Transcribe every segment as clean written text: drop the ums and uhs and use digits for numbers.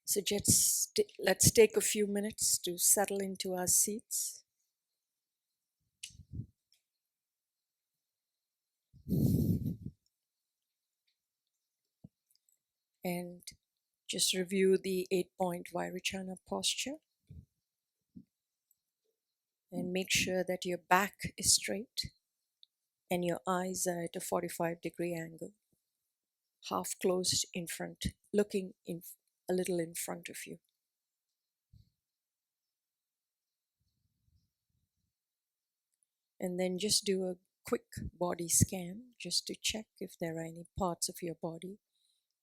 So just let's take a few minutes to settle into our seats. And just review the 8-point Vairocana posture. And make sure that your back is straight and your eyes are at a 45-degree angle, half closed in front, looking in a little in front of you. And then just do a quick body scan just to check if there are any parts of your body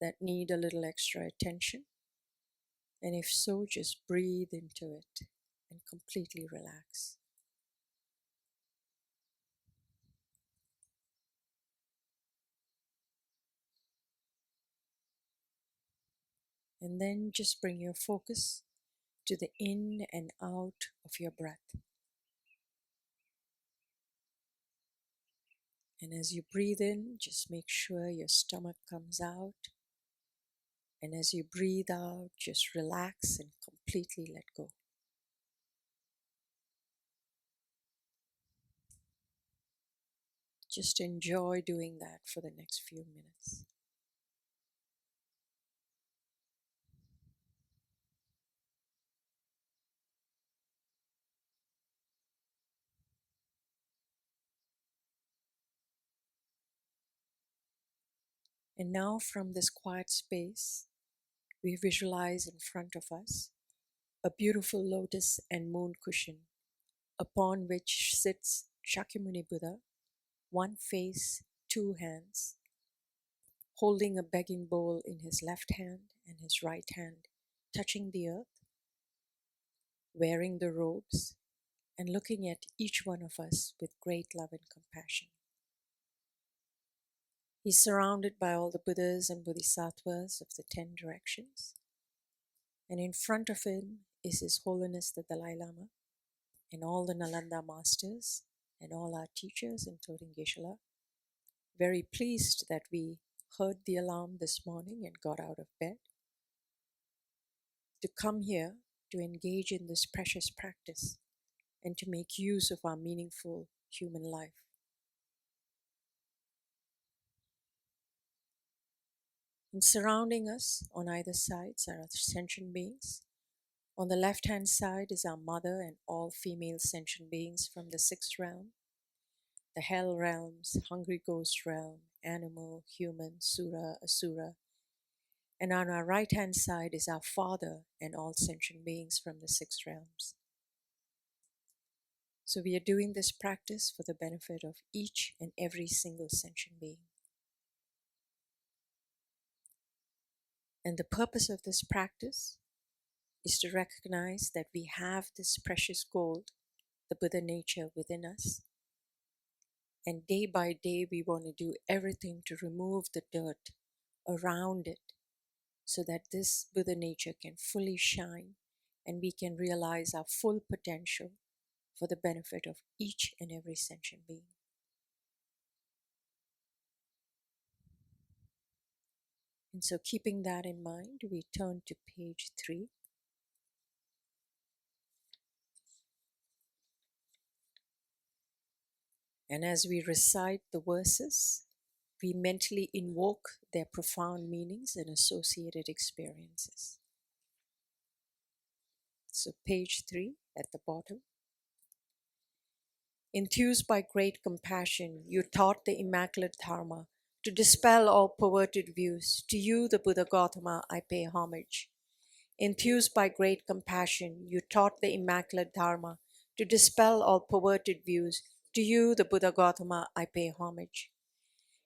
that need a little extra attention. And if so, just breathe into it and completely relax. And then just bring your focus to the in and out of your breath. And as you breathe in, just make sure your stomach comes out. And as you breathe out, just relax and completely let go. Just enjoy doing that for the next few minutes. And now from this quiet space, we visualize in front of us a beautiful lotus and moon cushion upon which sits Shakyamuni Buddha, one face, two hands, holding a begging bowl in his left hand and his right hand touching the earth, wearing the robes and looking at each one of us with great love and compassion. He's surrounded by all the Buddhas and Bodhisattvas of the 10 directions, and in front of him is His Holiness the Dalai Lama and all the Nalanda masters and all our teachers, including Geshe. Very pleased that we heard the alarm this morning and got out of bed to come here to engage in this precious practice and to make use of our meaningful human life. And surrounding us on either sides are sentient beings. On the left-hand side is our mother and all female sentient beings from the 6th realm, the hell realms, hungry ghost realm, animal, human, sura, asura. And on our right-hand side is our father and all sentient beings from the 6 realms. So we are doing this practice for the benefit of each and every single sentient being. And the purpose of this practice is to recognize that we have this precious gold, the Buddha nature within us. And day by day, we want to do everything to remove the dirt around it so that this Buddha nature can fully shine and we can realize our full potential for the benefit of each and every sentient being. And so keeping that in mind, we turn to page 3. And as we recite the verses, we mentally invoke their profound meanings and associated experiences. So page 3 at the bottom. Enthused by great compassion, you taught the immaculate Dharma to dispel all perverted views. To you, the Buddha Gautama, I pay homage. Enthused by great compassion, you taught the immaculate Dharma to dispel all perverted views. To you, the Buddha Gautama, I pay homage.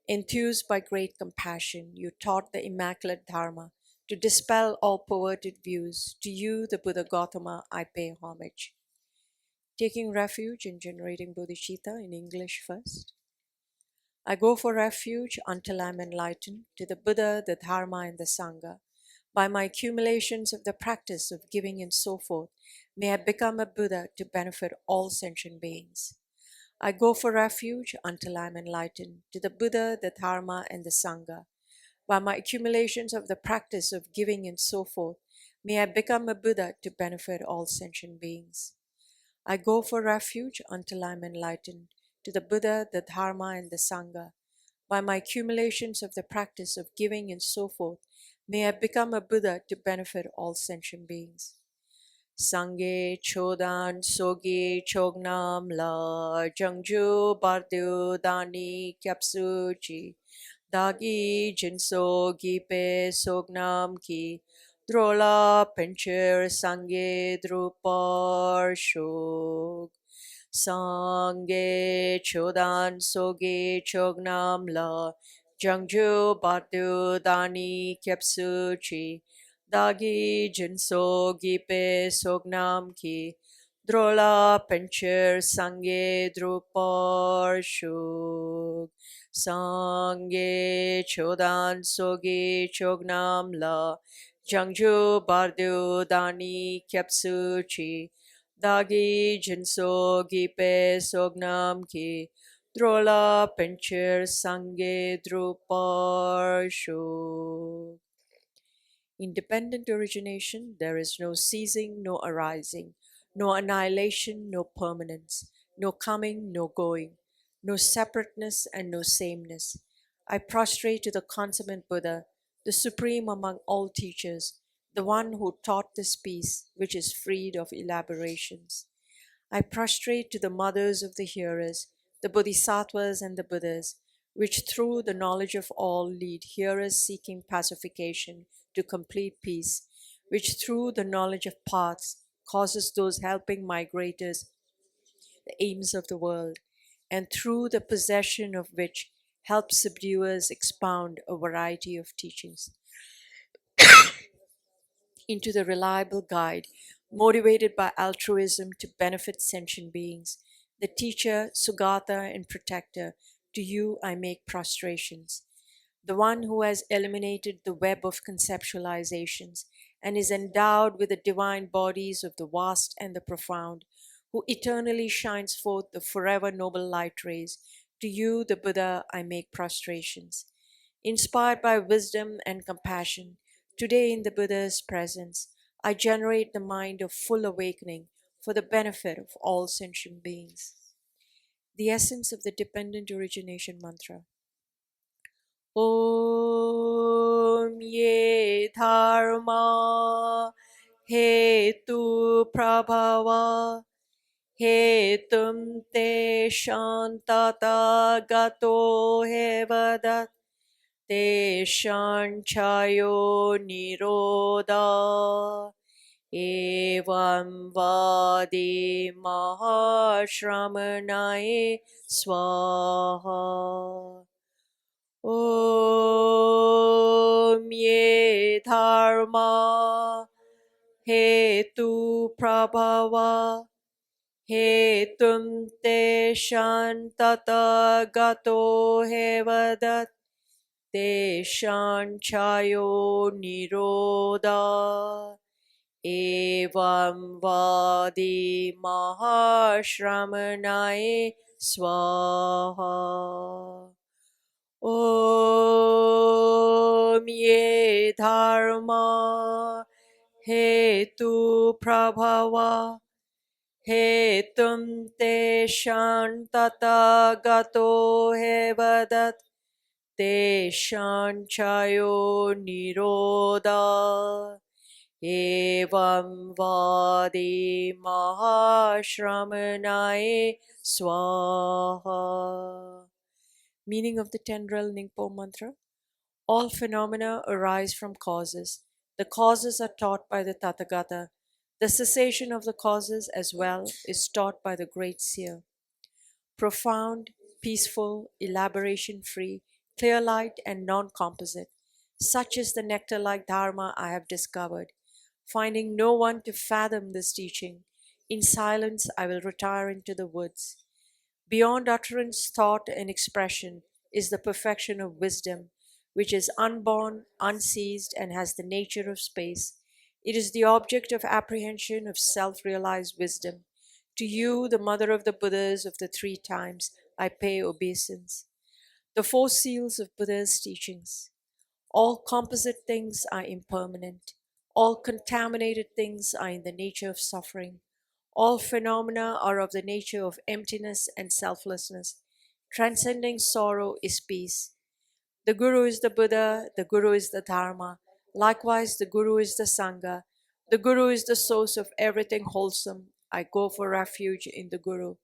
Enthused by great compassion, you taught the immaculate Dharma to dispel all perverted views. To you, the Buddha Gautama, I pay homage. Taking refuge in generating bodhicitta in English first. I go for refuge until I am enlightened to the Buddha, the Dharma, and the Sangha. By my accumulations of the practice of giving and so forth, may I become a Buddha to benefit all sentient beings. I go for refuge until I am enlightened to the Buddha, the Dharma, and the Sangha. By my accumulations of the practice of giving and so forth, May I become a Buddha to benefit all sentient beings. I go for refuge until I am enlightened to the Buddha, the Dharma, and the Sangha. By my accumulations of the practice of giving and so forth, may I become a Buddha to benefit all sentient beings. Sangye chodan sogi chognam la jangju bardu dani kyapsuchi dagi jinso gipe sognam ki drola pencher sangye drupar shog. Sangye chodan sogi chognam la jangju bardu dani kyapsuchi Dagi jinso gipe sognam ki drola pencher sangye drupar shug. Sangye chodan sogi chognam la jangju bardu dani kyapsu chi. Dagi jinso gipe sognam ki drola pencher sangye drupar shug. Independent origination, there is no ceasing, no arising, no annihilation, no permanence, no coming, no going, no separateness, and no sameness. I prostrate to the consummate Buddha, the supreme among all teachers, the one who taught this peace, which is freed of elaborations. I prostrate to the mothers of the hearers, the Bodhisattvas and the Buddhas, which through the knowledge of all lead hearers seeking pacification to complete peace, which through the knowledge of paths causes those helping migrators the aims of the world, and through the possession of which helps subduers expound a variety of teachings into the reliable guide, motivated by altruism to benefit sentient beings. The teacher, Sugata, and protector, to you I make prostrations. The one who has eliminated the web of conceptualizations and is endowed with the divine bodies of the vast and the profound, who eternally shines forth the forever noble light rays. To you, the Buddha, I make prostrations. Inspired by wisdom and compassion, today in the Buddha's presence, I generate the mind of full awakening for the benefit of all sentient beings. The essence of the dependent origination mantra. Om ye dharma hetu prabhava hetum te shantata gato hevadat te shanchayo niroda evam vadi mahashramanaye swaha. Om ye dharma hetu prabhava hetum te shantata gato hevadat te shanchayo niroda evam vadi mahashramanaye swaha. Om ye dharma hetu prabhava hetum te shantata gato hevadat te shanchayo niroda evam vadi mahashramanaye swaha. Meaning of the 10 Ningpo mantra. All phenomena arise from causes. The causes are taught by the Tathagata. The cessation of the causes as well is taught by the great seer. Profound, peaceful, elaboration-free, clear light and non-composite. Such is the nectar-like dharma I have discovered. Finding no one to fathom this teaching, in silence I will retire into the woods. Beyond utterance, thought, and expression is the perfection of wisdom, which is unborn, unseized, and has the nature of space. It is the object of apprehension of self-realized wisdom. To you, the mother of the Buddhas of the 3 times, I pay obeisance. The 4 seals of Buddha's teachings. All composite things are impermanent. All contaminated things are in the nature of suffering. All phenomena are of the nature of emptiness and selflessness. Transcending sorrow is peace. The Guru is the Buddha, the Guru is the Dharma. Likewise, the Guru is the Sangha. The Guru is the source of everything wholesome. I go for refuge in the Guru.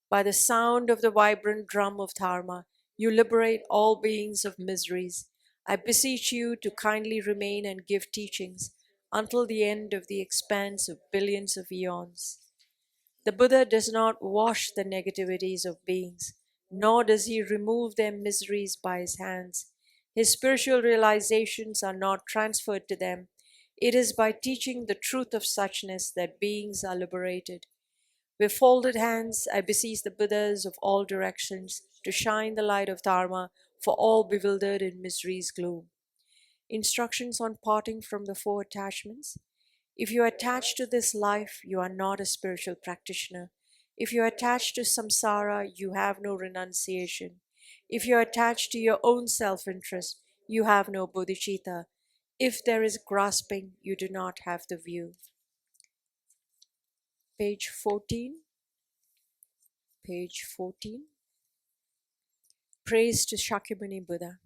By the sound of the vibrant drum of Dharma, you liberate all beings of miseries. I beseech you to kindly remain and give teachings until the end of the expanse of billions of eons. The Buddha does not wash the negativities of beings, nor does he remove their miseries by his hands. His spiritual realizations are not transferred to them. It is by teaching the truth of suchness that beings are liberated. With folded hands, I beseech the Buddhas of all directions to shine the light of Dharma for all bewildered in misery's gloom. Instructions on parting from the four attachments. If you are attached to this life, you are not a spiritual practitioner. If you are attached to samsara, you have no renunciation. If you are attached to your own self-interest, you have no bodhicitta. If there is grasping, you do not have the view. Page 14. Page 14. Praise to Shakyamuni Buddha.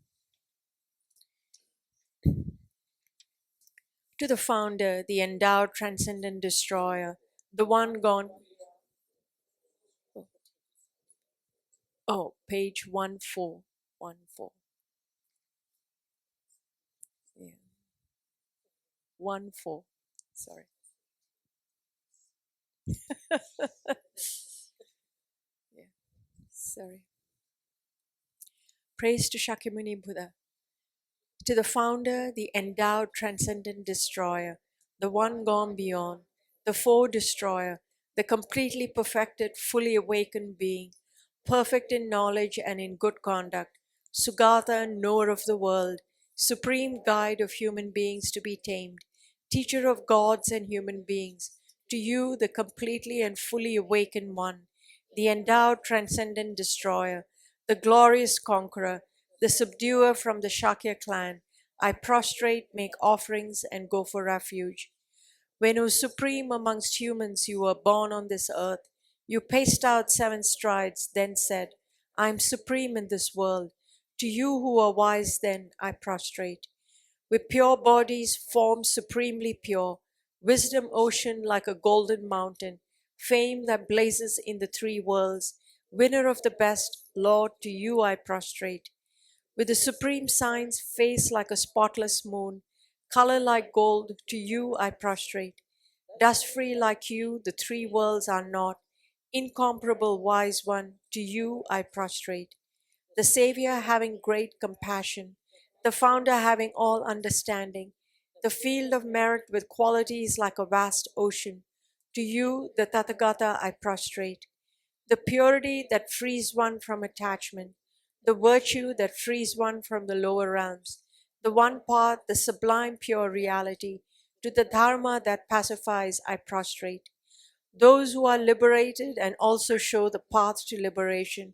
To the founder, the endowed transcendent destroyer, the one gone. Oh, page 14. 14. Yeah. 14. Sorry. Yeah. Sorry. Praise to Shakyamuni Buddha. To the founder, the endowed transcendent destroyer, the one gone beyond, the four destroyer, the completely perfected, fully awakened being, perfect in knowledge and in good conduct, Sugata, knower of the world, supreme guide of human beings to be tamed, teacher of gods and human beings, to you, the completely and fully awakened one, the endowed transcendent destroyer, the glorious conqueror, the subduer from the Shakya clan, I prostrate, make offerings, and go for refuge. When, O Supreme amongst humans, you were born on this earth, you paced out 7 strides, then said, I am supreme in this world. To you who are wise then, I prostrate. With pure bodies, forms supremely pure, wisdom ocean like a golden mountain, fame that blazes in the 3 worlds, winner of the best, Lord, to you I prostrate. With the supreme signs, face like a spotless moon, color like gold, to you I prostrate. Dust-free like you, the 3 worlds are not. Incomparable wise one, to you I prostrate. The Savior having great compassion, the Founder having all understanding, the field of merit with qualities like a vast ocean, to you, the Tathagata, I prostrate. The purity that frees one from attachment, the virtue that frees one from the lower realms, the one path, the sublime pure reality, to the Dharma that pacifies, I prostrate. Those who are liberated and also show the path to liberation,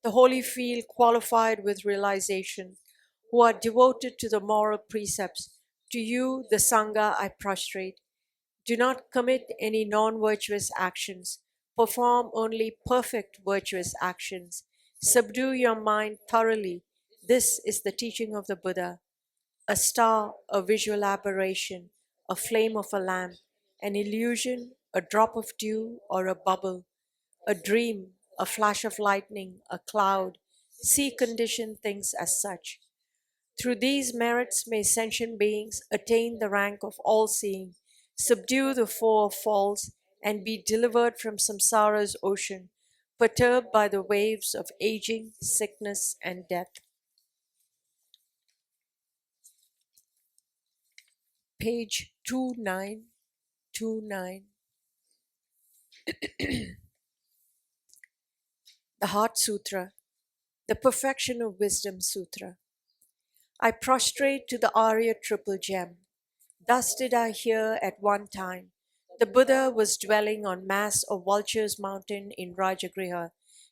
the holy field qualified with realization, who are devoted to the moral precepts, to you, the Sangha, I prostrate. Do not commit any non-virtuous actions. Perform only perfect virtuous actions. Subdue your mind thoroughly. This is the teaching of the Buddha. A star, a visual aberration, a flame of a lamp, an illusion, a drop of dew or a bubble, a dream, a flash of lightning, a cloud. See conditioned things as such. Through these merits may sentient beings attain the rank of all-seeing, subdue the four falls, and be delivered from samsara's ocean, perturbed by the waves of aging, sickness, and death. Page 2929. The Heart Sutra, the Perfection of Wisdom Sutra. I prostrate to the Arya Triple Gem. Thus did I hear at one time. The Buddha was dwelling on Mass of Vultures Mountain in Rajagriha,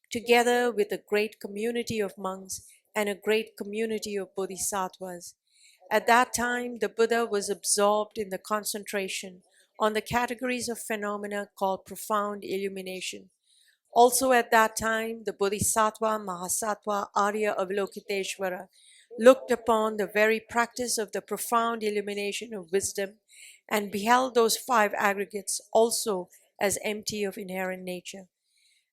together with a great community of monks and a great community of bodhisattvas. At that time, the Buddha was absorbed in the concentration on the categories of phenomena called profound illumination. Also at that time, the Bodhisattva Mahasattva Arya Avalokiteshvara looked upon the very practice of the profound illumination of wisdom and beheld those five aggregates also as empty of inherent nature.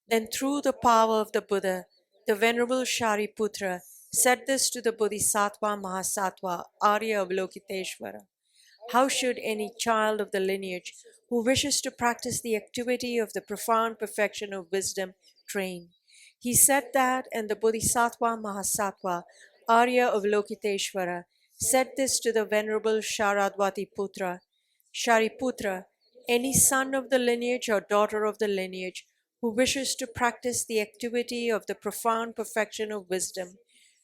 Then through the power of the Buddha, the Venerable Shariputra said this to the Bodhisattva Mahasattva Arya Avalokiteshvara. How should any child of the lineage who wishes to practice the activity of the profound perfection of wisdom train? He said that, and the Bodhisattva Mahasattva Arya Avalokiteshvara said this to the Venerable Sharadvati Putra. Shariputra, any son of the lineage or daughter of the lineage who wishes to practice the activity of the profound perfection of wisdom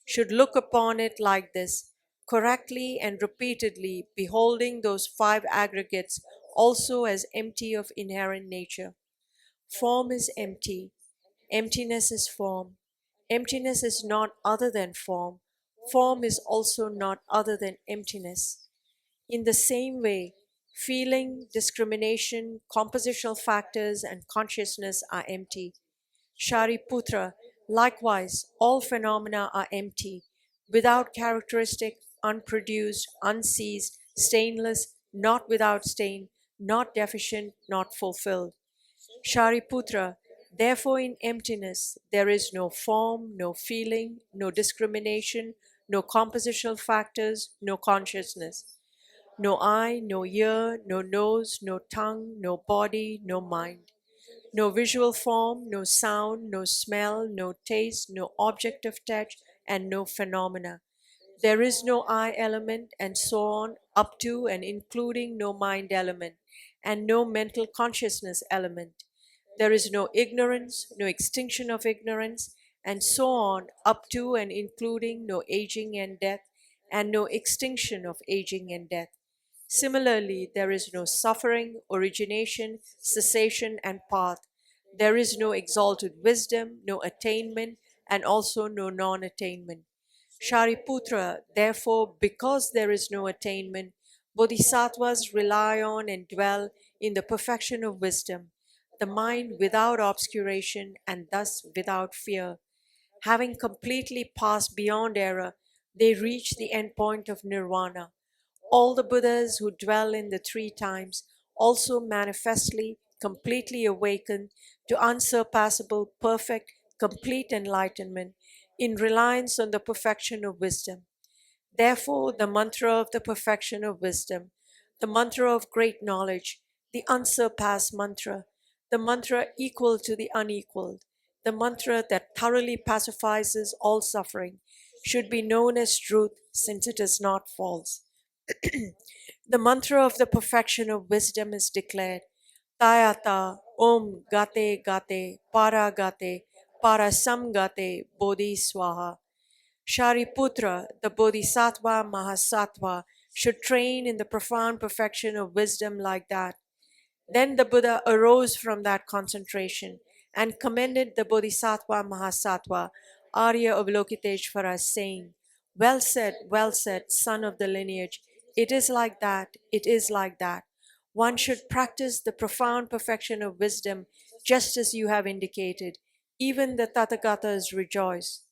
should look upon it like this, correctly and repeatedly beholding those five aggregates also as empty of inherent nature. Form is empty. Emptiness is form. Emptiness is not other than form. Form is also not other than emptiness. In the same way, feeling, discrimination, compositional factors, and consciousness are empty. Shariputra, likewise, all phenomena are empty, without characteristic, unproduced, unseized, stainless, not without stain, not deficient, not fulfilled. Shariputra, therefore in emptiness there is no form, no feeling, no discrimination, no compositional factors, no consciousness. No eye, no ear, no nose, no tongue, no body, no mind. No visual form, no sound, no smell, no taste, no object of touch, and no phenomena. There is no I element, and so on, up to and including no mind element, and no mental consciousness element. There is no ignorance, no extinction of ignorance, and so on, up to and including no aging and death, and no extinction of aging and death. Similarly, there is no suffering, origination, cessation, and path. There is no exalted wisdom, no attainment, and also no non-attainment. Shariputra, therefore, because there is no attainment, bodhisattvas rely on and dwell in the perfection of wisdom, the mind without obscuration and thus without fear. Having completely passed beyond error, they reach the endpoint of nirvana. All the Buddhas who dwell in the three times also manifestly, completely awaken to unsurpassable, perfect, complete enlightenment in reliance on the perfection of wisdom. Therefore, the mantra of the perfection of wisdom, the mantra of great knowledge, the unsurpassed mantra, the mantra equal to the unequaled, the mantra that thoroughly pacifies all suffering, should be known as truth since it is not false. The mantra of the perfection of wisdom is declared, Tayata Om Gate Gate Para Gate Para Samgate Bodhi Swaha. Shariputra, the Bodhisattva Mahasattva, should train in the profound perfection of wisdom like that. Then the Buddha arose from that concentration and commended the Bodhisattva Mahasattva, Arya Avalokiteshvara, saying, well said, son of the lineage. It is like that, it is like that. One should practice the profound perfection of wisdom just as you have indicated. Even the Tathagatas rejoice.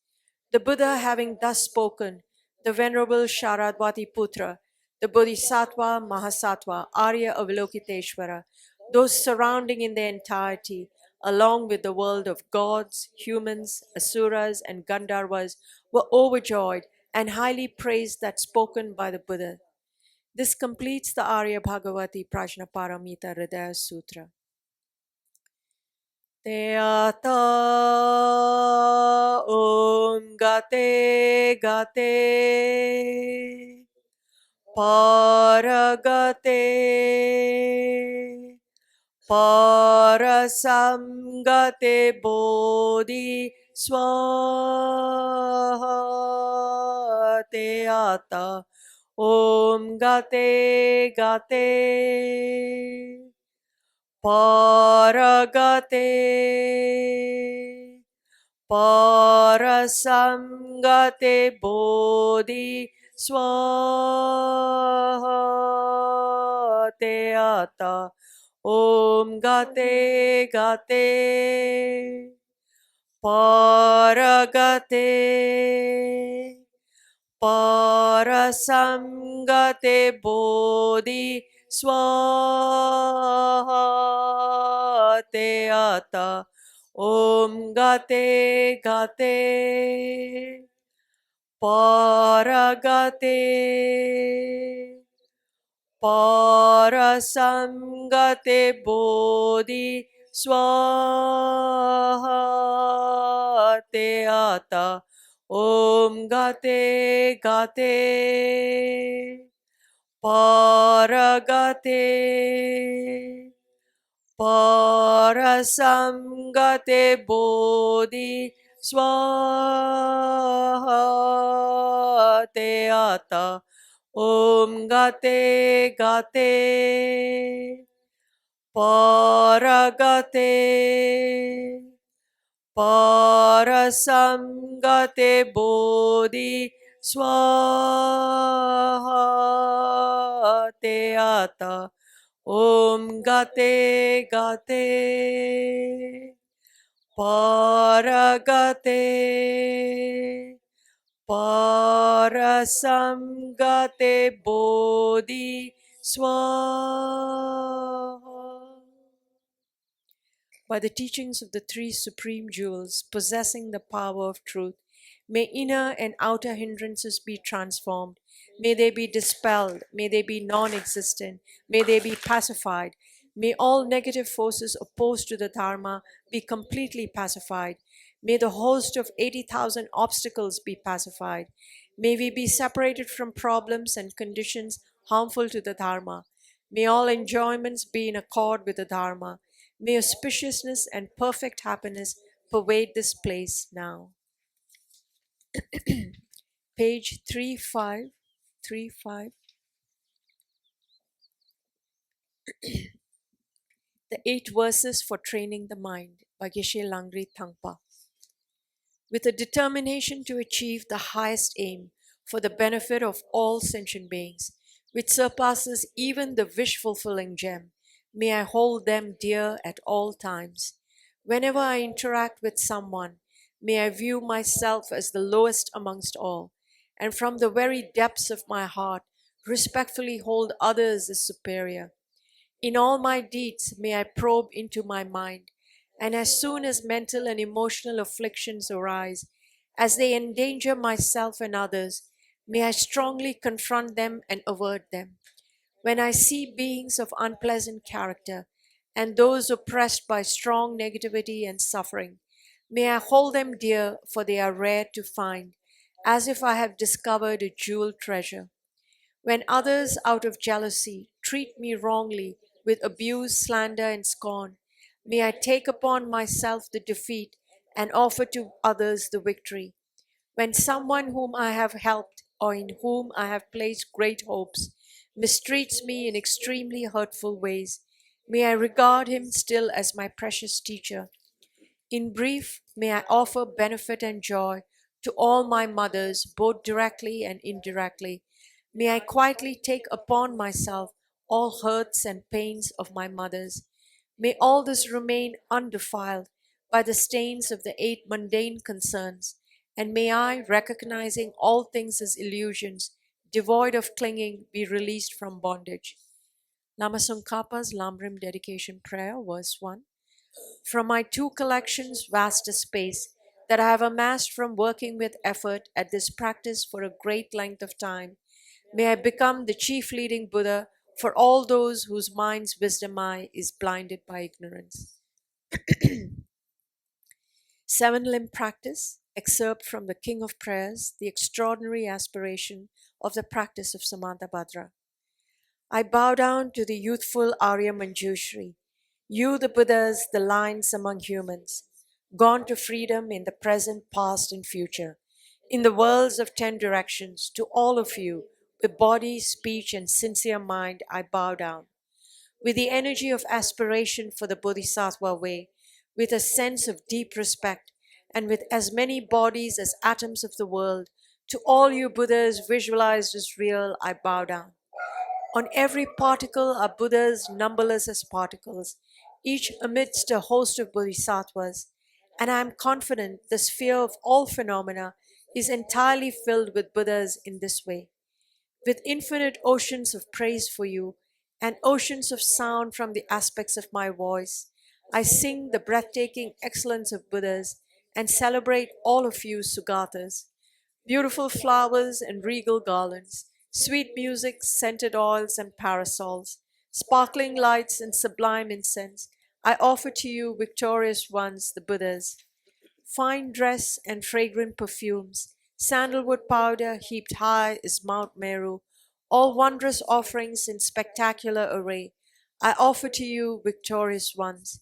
The Buddha having thus spoken, the Venerable Sharadvati Putra, the Bodhisattva Mahasattva, Arya Avalokiteshvara, those surrounding in their entirety, along with the world of gods, humans, asuras, and Gandharvas, were overjoyed and highly praised that spoken by the Buddha. This completes the Arya Bhagavati Prajnaparamita Hridaya Sutra. Teata Om Gate Gate Paragate Parasamgate Bodhi Swaha. Teata Om Gate Gate Paragate Parasamgate Bodhi Swaha Te Ata Om Gate Gate Paragate Parasamgate Bodhi Swaha Te Ata Om Gate Gate Paragate Parasamgate Bodhi Swaha Te Ata Om Gate Gate Paragate Parasamgate Bodhi Swaha Te Ata Om Gate Gate Paragate Parasamgate Bodhi Swaha Te Ata Om Gate Gate Paragate Parasamgate Bodhi Swaha. By the teachings of the three supreme jewels possessing the power of truth, may inner and outer hindrances be transformed. May they be dispelled. May they be non-existent. May they be pacified. May all negative forces opposed to the Dharma be completely pacified. May the host of 80,000 obstacles be pacified. May we be separated from problems and conditions harmful to the Dharma. May all enjoyments be in accord with the Dharma. May auspiciousness and perfect happiness pervade this place now. Page 3535. The 8 verses for training the mind by Geshe Langri Thangpa. With a determination to achieve the highest aim for the benefit of all sentient beings, which surpasses even the wish-fulfilling gem, may I hold them dear at all times. Whenever I interact with someone, may I view myself as the lowest amongst all, and from the very depths of my heart, respectfully hold others as superior. In all my deeds, may I probe into my mind, and as soon as mental and emotional afflictions arise, as they endanger myself and others, may I strongly confront them and avert them. When I see beings of unpleasant character and those oppressed by strong negativity and suffering, may I hold them dear, for they are rare to find, as if I have discovered a jeweled treasure. When others, out of jealousy, treat me wrongly with abuse, slander, and scorn, may I take upon myself the defeat and offer to others the victory. When someone whom I have helped or in whom I have placed great hopes mistreats me in extremely hurtful ways, may I regard him still as my precious teacher. In brief, may I offer benefit and joy to all my mothers, both directly and indirectly. May I quietly take upon myself all hurts and pains of my mothers. May all this remain undefiled by the stains of the 8 mundane concerns, and may I, recognizing all things as illusions, devoid of clinging, be released from bondage. Lama Tsongkhapa's Lamrim Dedication Prayer, verse 1. From my 2 collections, vast as space, that I have amassed from working with effort at this practice for a great length of time, may I become the chief leading Buddha for all those whose mind's wisdom eye is blinded by ignorance. 7-limb practice, excerpt from the King of Prayers, the extraordinary aspiration of the practice of Samantabhadra. I bow down to the youthful Arya Manjushri, you the Buddhas, the lions among humans, gone to freedom in the present, past, and future, in the worlds of 10 directions, to all of you, with body, speech, and sincere mind, I bow down. With the energy of aspiration for the Bodhisattva way, with a sense of deep respect, and with as many bodies as atoms of the world, To all you Buddhas visualized as real, I bow down. On every particle are Buddhas numberless as particles, each amidst a host of bodhisattvas, and I am confident the sphere of all phenomena is entirely filled with Buddhas in this way. With infinite oceans of praise for you and oceans of sound from the aspects of my voice, I sing the breathtaking excellence of Buddhas and celebrate all of you Sugatas. Beautiful flowers and regal garlands, sweet music, scented oils and parasols, sparkling lights and sublime incense, I offer to you, victorious ones, the Buddhas. Fine dress and fragrant perfumes, sandalwood powder heaped high as Mount Meru, all wondrous offerings in spectacular array, I offer to you, victorious ones.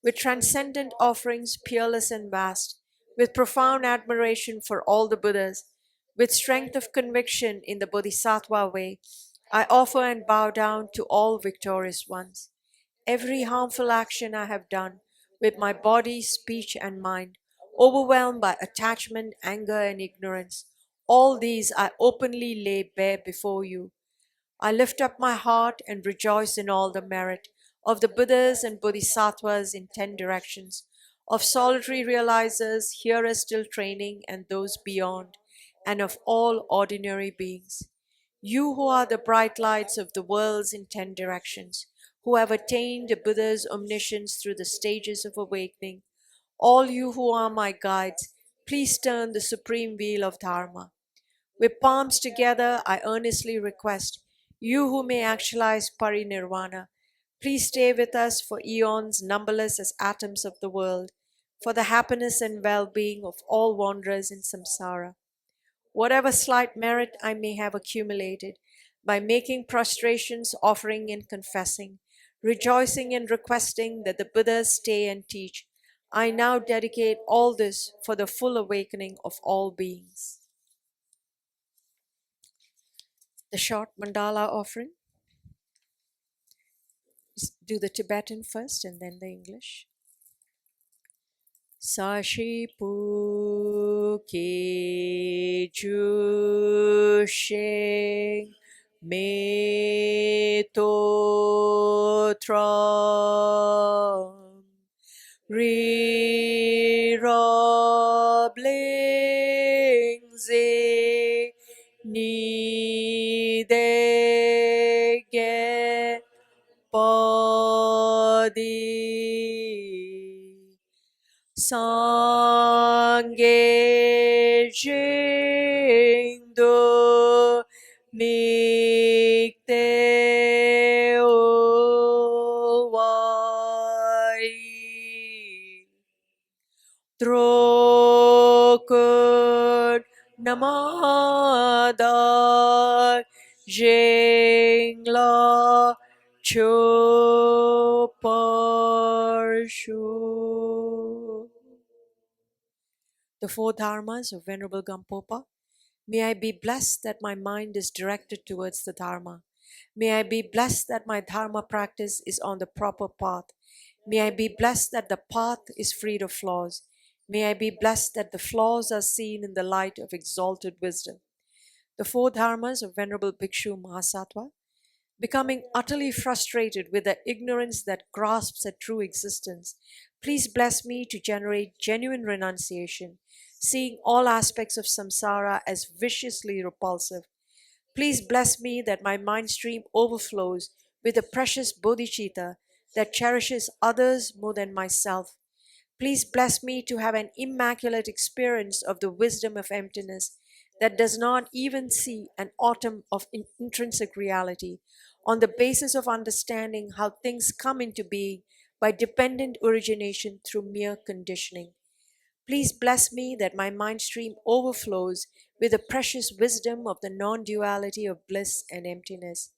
With transcendent offerings, peerless and vast, with profound admiration for all the Buddhas, with strength of conviction in the Bodhisattva way, I offer and bow down to all victorious ones. Every harmful action I have done with my body, speech, and mind, overwhelmed by attachment, anger, and ignorance, all these I openly lay bare before you. I lift up my heart and rejoice in all the merit of the Buddhas and Bodhisattvas in 10 directions, of solitary realizers, hearers still training, and those beyond, and of all ordinary beings. You who are the bright lights of the worlds in 10 directions, who have attained the Buddha's omniscience through the stages of awakening, all you who are my guides, please turn the supreme wheel of Dharma. With palms together, I earnestly request, you who may actualize parinirvana, please stay with us for eons numberless as atoms of the world, for the happiness and well-being of all wanderers in samsara. Whatever slight merit I may have accumulated by making prostrations, offering and confessing, rejoicing and requesting that the Buddhas stay and teach, I now dedicate all this for the full awakening of all beings. The short mandala offering. Do the Tibetan first and then the English. Sashipu ki jusheng me to tram ri robling zi ni de ge body Sangye Jingdo Mikte Owai Drokun Namada Jingla Choparshu. The four dharmas of Venerable Gampopa. May I be blessed that my mind is directed towards the dharma. May I be blessed that my dharma practice is on the proper path. May I be blessed that the path is freed of flaws. May I be blessed that the flaws are seen in the light of exalted wisdom. The four dharmas of Venerable Bhikshu Mahasattva. Becoming utterly frustrated with the ignorance that grasps at true existence, please bless me to generate genuine renunciation, seeing all aspects of samsara as viciously repulsive. Please bless me that my mind stream overflows with the precious bodhicitta that cherishes others more than myself. Please bless me to have an immaculate experience of the wisdom of emptiness that does not even see an atom of intrinsic reality on the basis of understanding how things come into being by dependent origination through mere conditioning. Please bless me that my mind stream overflows with the precious wisdom of the non-duality of bliss and emptiness.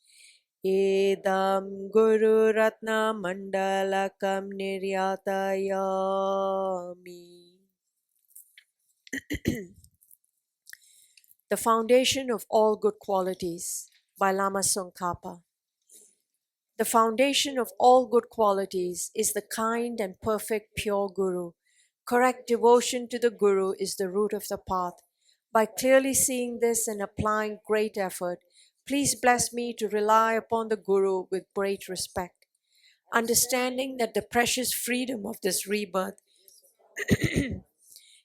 Edam Guru Ratna Mandalakam Niryatayami. The Foundation of All Good Qualities by Lama Tsongkhapa. The foundation of all good qualities is the kind and perfect pure Guru. Correct devotion to the Guru is the root of the path. By clearly seeing this and applying great effort, please bless me to rely upon the Guru with great respect, understanding that the precious freedom of this rebirth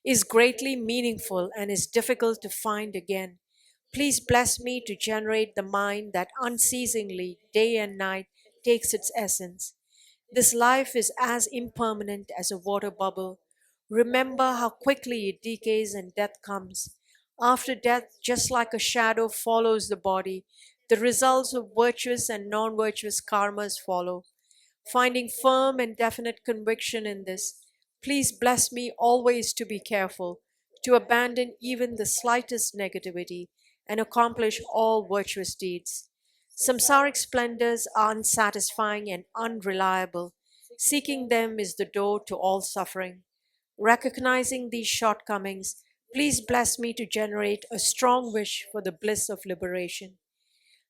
is greatly meaningful and is difficult to find again. Please bless me to generate the mind that unceasingly, day and night, takes its essence. This life is as impermanent as a water bubble. Remember how quickly it decays and death comes. After death, just like a shadow follows the body, the results of virtuous and non-virtuous karmas follow. Finding firm and definite conviction in this, please bless me always to be careful, to abandon even the slightest negativity, and accomplish all virtuous deeds. Samsaric splendors are unsatisfying and unreliable. Seeking them is the door to all suffering. Recognizing these shortcomings, please bless me to generate a strong wish for the bliss of liberation.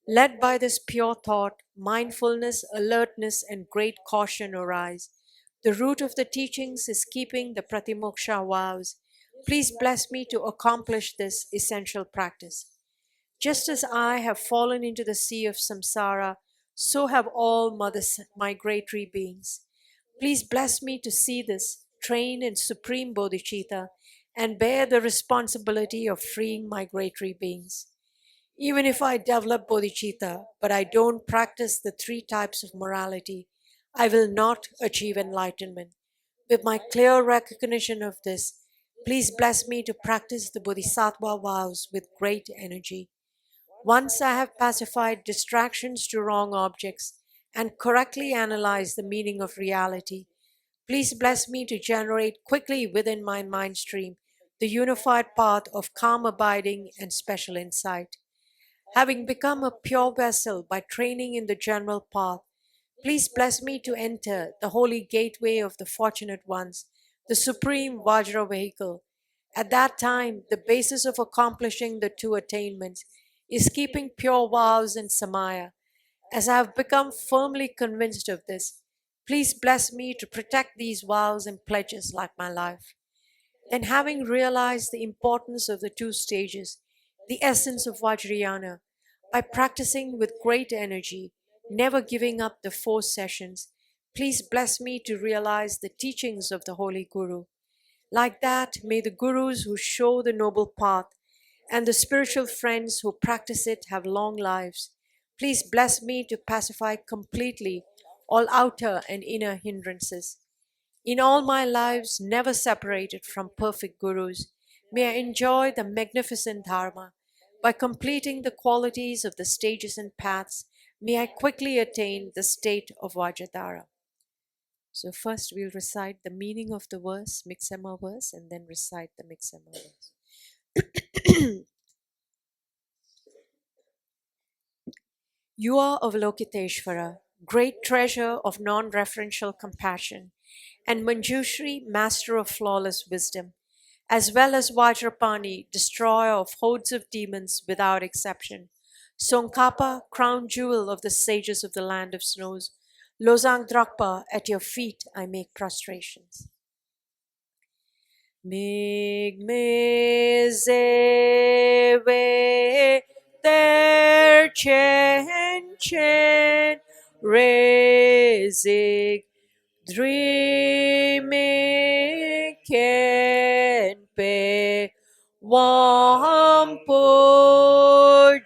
Led by this pure thought, mindfulness, alertness, and great caution arise. The root of the teachings is keeping the Pratimoksha vows. Please bless me to accomplish this essential practice. Just as I have fallen into the sea of samsara, so have all mother migratory beings. Please bless me to see this, train in supreme bodhicitta, and bear the responsibility of freeing migratory beings. Even if I develop bodhicitta, but I don't practice the three types of morality, I will not achieve enlightenment. With my clear recognition of this, please bless me to practice the bodhisattva vows with great energy. Once I have pacified distractions to wrong objects and correctly analyzed the meaning of reality, please bless me to generate quickly within my mind stream the unified path of calm abiding and special insight. Having become a pure vessel by training in the general path, please bless me to enter the holy gateway of the fortunate ones, the supreme Vajra vehicle. At that time, the basis of accomplishing the two attainments is keeping pure vows and samaya. As I have become firmly convinced of this, please bless me to protect these vows and pledges like my life. Then, having realized the importance of the two stages, the essence of Vajrayana, by practicing with great energy, never giving up the 4 sessions, please bless me to realize the teachings of the Holy Guru. Like that, may the Gurus who show the noble path and the spiritual friends who practice it have long lives. Please bless me to pacify completely all outer and inner hindrances. In all my lives, never separated from perfect Gurus, may I enjoy the magnificent Dharma. By completing the qualities of the stages and paths, may I quickly attain the state of Vajradhara. So first we'll recite the meaning of the verse, Mixema verse, and then recite the Mixema verse. You are Avalokiteshvara, great treasure of non-referential compassion, and Manjushri, master of flawless wisdom, as well as Vajrapani, destroyer of hordes of demons without exception. Tsongkhapa, crown jewel of the sages of the land of snows. Losang Drakpa, at your feet I make prostrations. Migme zewe ter chen chen rezig dreaming can pe wampo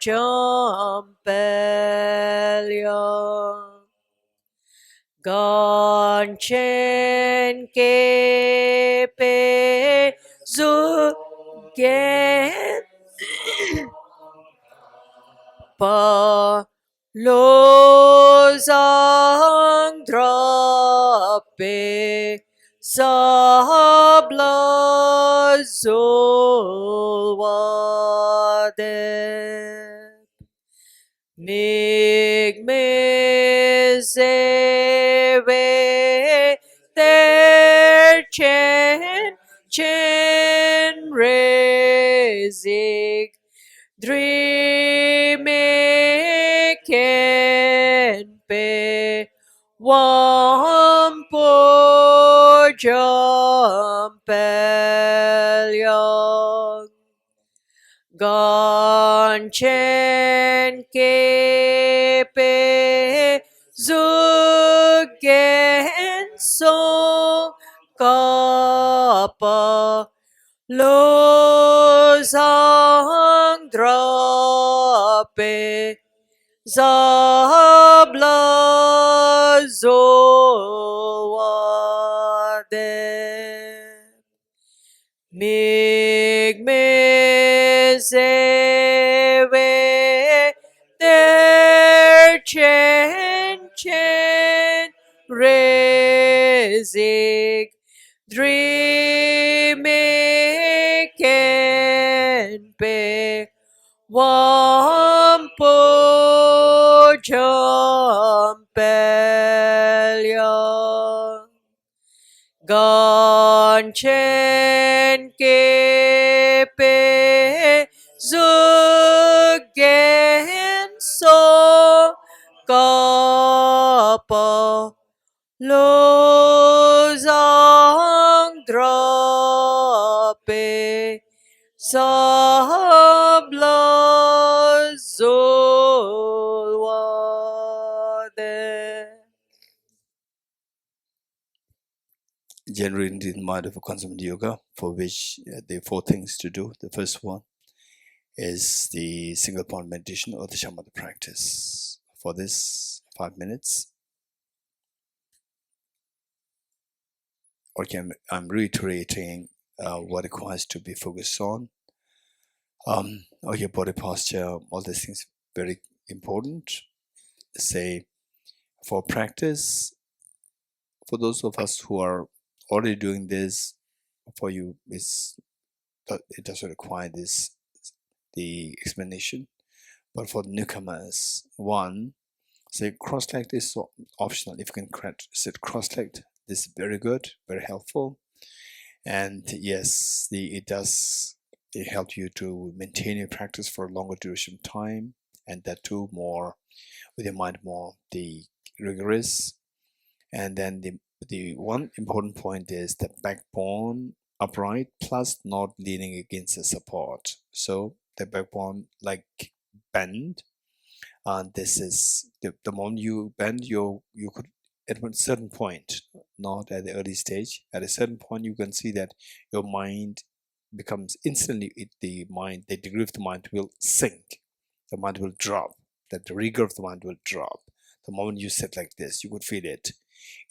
jampelya Ganchen kepe zu gen pa lozang drape sabla zulwade Migme zewe ter chen chen rezig dreame ken pe wampo jampelya chen ke pe zu gen so ka pa lo sang dra pe zabla zo wa de mig me se we der chen re zig dreaming can be Wampo Champelya Ganchen Kepe Zugen So Kapa Lozang Drape Sabla Zolwade. Generating the mind of a consummate yoga, for which there are 4 things to do. The first one is the single point meditation or the shamatha practice. For this, 5 minutes. Okay, I'm reiterating what requires to be focused on. Okay, body posture, all these things very important. Say, for practice, for those of us who are already doing this, for you, it doesn't require the explanation. But for the newcomers, one, say cross-legged is optional. If you can sit cross-legged, this is very good, very helpful. And yes, it helps you to maintain your practice for a longer duration of time, and that too more with your mind more the rigorous. And then the one important point is the backbone upright plus not leaning against the support. So the backbone like bend, and this is the moment you bend, you could at a certain point, not at the early stage, at a certain point you can see that your mind becomes instantly the degree of the mind will sink, the mind will drop, that the rigor of the mind will drop. The moment you sit like this, you could feel it.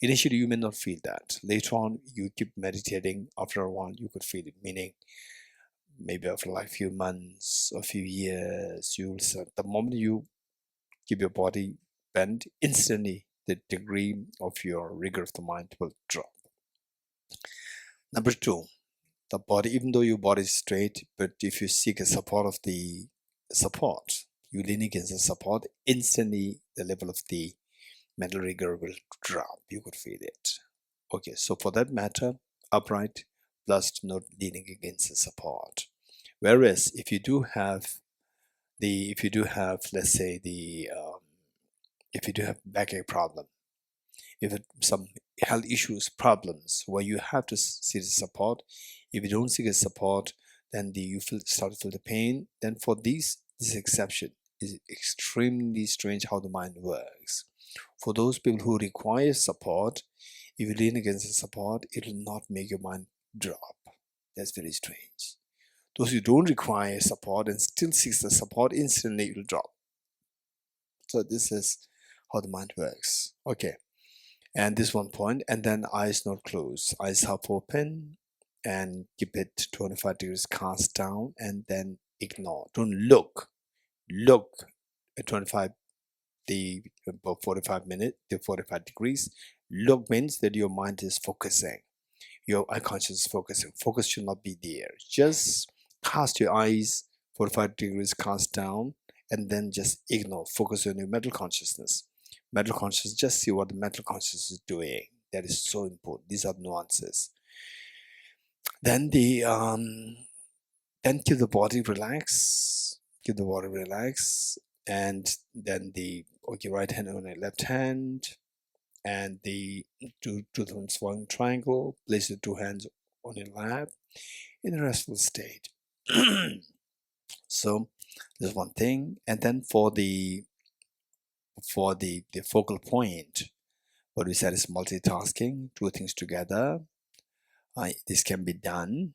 Initially you may not feel that. Later on, you keep meditating, after a while you could feel it, meaning maybe after like a few months or a few years, you'll start, the moment you keep your body bent, instantly the degree of your rigor of the mind will drop. Number 2, the body, even though your body is straight, but if you seek a support of the support, you lean against the support, instantly the level of the mental rigor will drop. You could feel it. Okay, so for that matter, upright plus not leaning against the support. Whereas if you do have let's say if you do have backache problem, if some health issues, problems where you have to seek support, if you don't seek a support, then you start to feel the pain. Then for this exception is extremely strange how the mind works. For those people who require support, if you lean against the support, it will not make your mind drop. That's very strange. Those who don't require support and still seek the support, instantly it will drop. So this is how the mind works. Okay. And this one point, and then eyes not closed, eyes half open, and keep it 25 degrees cast down, and then ignore. Don't look at 25 about 45 minutes to 45 degrees. Look means that your mind is focusing, your eye conscious is focusing. Focus should not be there. Just cast your eyes 45 degrees cast down, and then just ignore. Focus on your mental consciousness. Mental consciousness, just see what the mental consciousness is doing. That is so important. These are nuances. Then then keep the body relax. Keep the body relax, and then right hand on the left hand, and the two thumbs swung triangle. Place the 2 hands on your lap in a restful state. So That's one thing. And then for the focal point, what we said is multitasking, two things together. This can be done.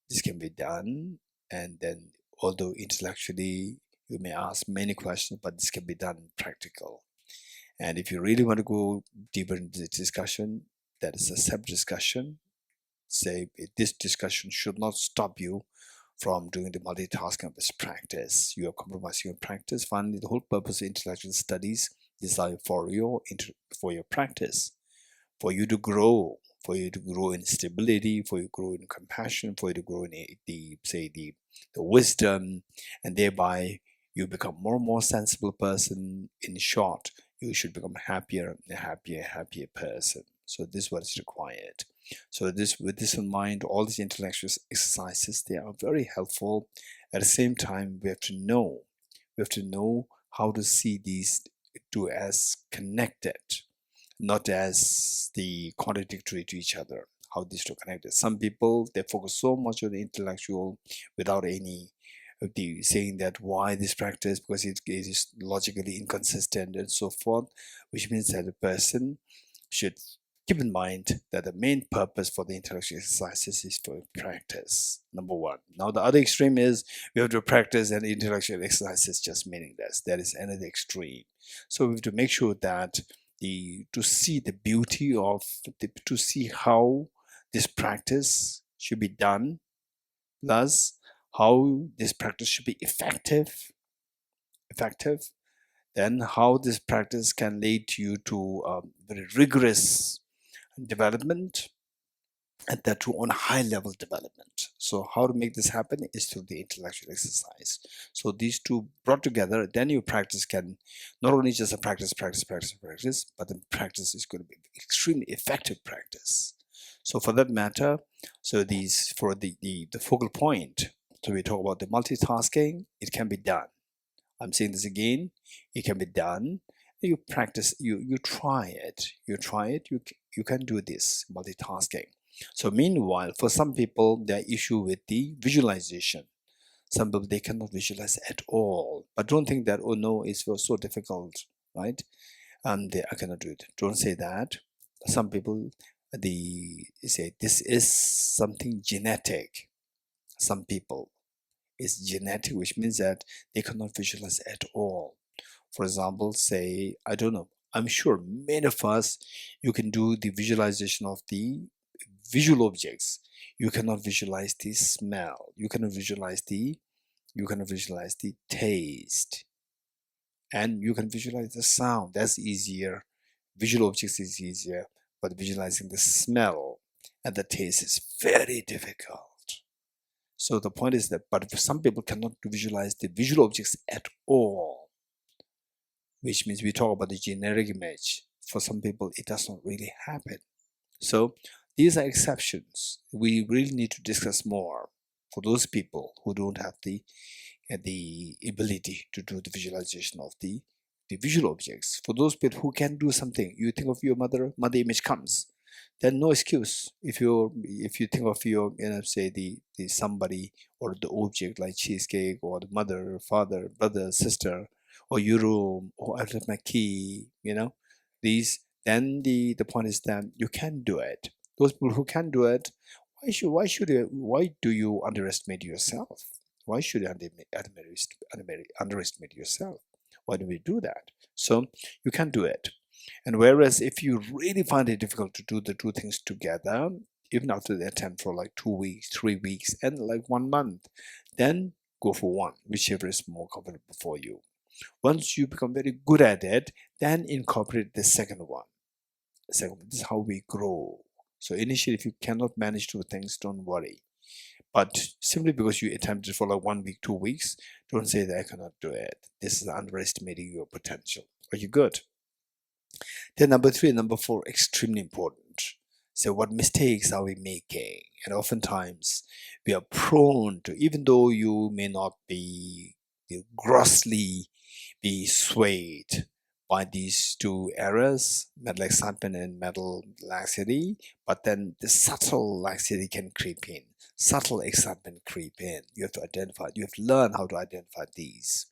This can be done. And then, although intellectually you may ask many questions, but this can be done practical. And if you really want to go deeper into the discussion, that is a separate discussion. Say this discussion should not stop you from doing the multitasking of this practice. You are compromising your practice. Finally, the whole purpose of intellectual studies is for your practice, for you to grow, in stability, for you to grow in compassion, for you to grow in the wisdom, and thereby you become more and more sensible person. In short, you should become happier and happier person. So this is what is required. So with this in mind, all these intellectual exercises, they are very helpful. At the same time, we have to know how to see these two as connected, not as the contradictory to each other. How these two connected. Some people, they focus so much on the intellectual without any of the saying that why this practice, because it is logically inconsistent and so forth, which means that a person should keep in mind that the main purpose for the intellectual exercises is for practice, number one. Now the other extreme is we have to practice and intellectual exercise is just meaningless. That is another extreme. So we have to make sure that to see the beauty of to see how this practice should be done, thus how this practice should be effective, then how this practice can lead you to very rigorous development, and that too on a high level development. So how to make this happen is through the intellectual exercise. So these two brought together, then your practice can not only just a practice, but the practice is going to be extremely effective practice. So for that matter, so these for the focal point, so we talk about the multitasking, it can be done. I'm saying this again, it can be done. You practice, you try it, you can do this multitasking. So meanwhile, for some people, there are issue with the visualization. Some people, they cannot visualize at all. But don't think that, oh no, it's so difficult, right? And I cannot do it. Don't say that. Some people, they say this is something genetic. Some people, it's genetic, which means that they cannot visualize at all. For example, say, I don't know, I'm sure many of us, you can do the visualization of the visual objects. You cannot visualize the smell. You cannot visualize the taste. And you can visualize the sound. That's easier. Visual objects is easier, but visualizing the smell and the taste is very difficult. So the point is that, but some people cannot visualize the visual objects at all, which means we talk about the generic image. For some people, it does not really happen. So these are exceptions. We really need to discuss more for those people who don't have the ability to do the visualization of the visual objects. For those people who can do something, you think of your mother image comes, then no excuse. If you think of your, say the somebody or the object like cheesecake or the mother, father, brother, sister, or your room, or I left my key, these, then the point is that you can do it. Those people who can do it, why do you underestimate yourself? Why should you underestimate yourself? Why do we do that? So you can do it. And whereas if you really find it difficult to do the two things together, even after the attempt for like 2 weeks, 3 weeks, and like 1 month, then go for one, whichever is more comfortable for you. Once you become very good at it, then incorporate the second one. This is how we grow. So initially, if you cannot manage two things, don't worry. But simply because you attempted for like 1 week, 2 weeks, don't say that I cannot do it. This is underestimating your potential. Are you good? Then number 3 and number 4, extremely important. So what mistakes are we making? And oftentimes we are prone to, even though you may not be grossly be swayed by these two areas, mental excitement and mental laxity, but then the subtle laxity can creep in. Subtle excitement creep in. You have to identify, you have to learn how to identify these.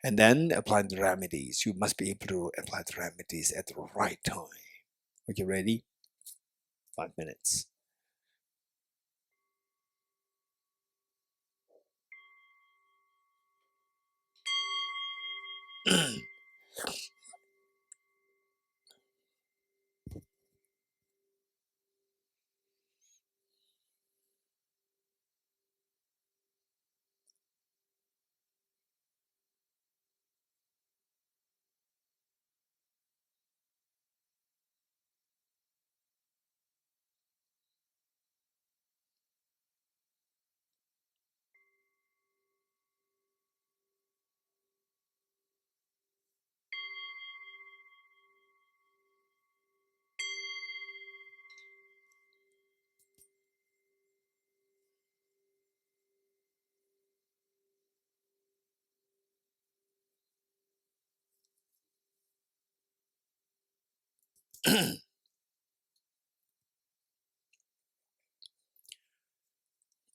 And then apply the remedies. You must be able to apply the remedies at the right time. Okay, ready? 5 minutes.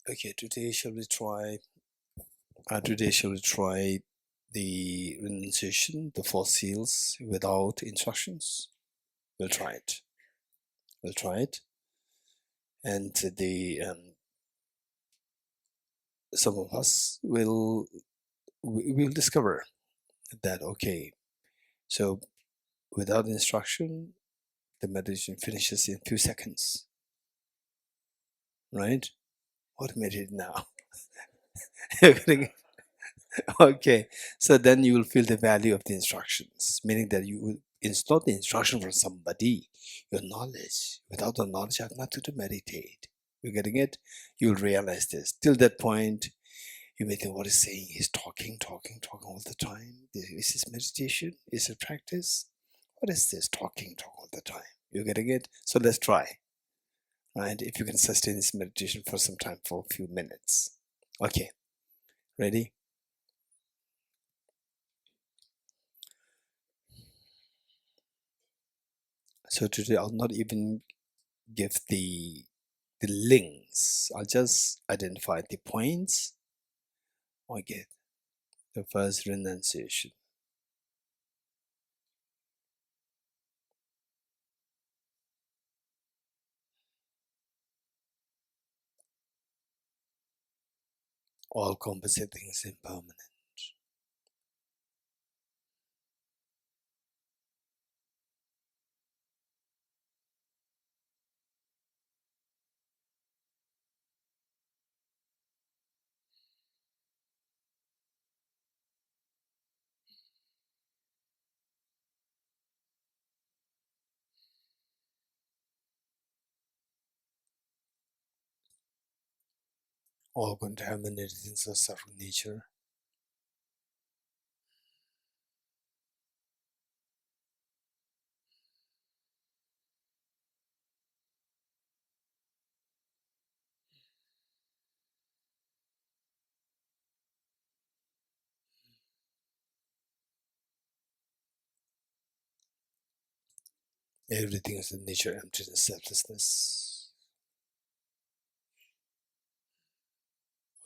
Okay, today shall we try the renunciation, the four seals without instructions. We'll try it. And some of us will discover that, okay, so without instruction, the meditation finishes in a few seconds, right? Automate it now. Okay, so then you will feel the value of the instructions, meaning that it's not the instruction from somebody, your knowledge. Without the knowledge, I have nothing to meditate. You're getting it? You'll realize this. Till that point, you may think, what is saying? He's talking all the time. Is this meditation? Is it practice? What is this? Talking all the time. You're getting it? So let's try. Right? If you can sustain this meditation for some time, for a few minutes. Okay, ready? So today I'll not even give the links. I'll just identify the points. Okay, the first renunciation. All compensating is impermanent. All contaminated things are suffering nature. Everything is in nature, emptiness, selflessness.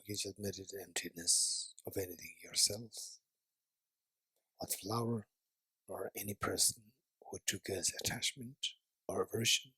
You just meditate emptiness of anything, yourself, or the flower, or any person who triggers attachment or aversion.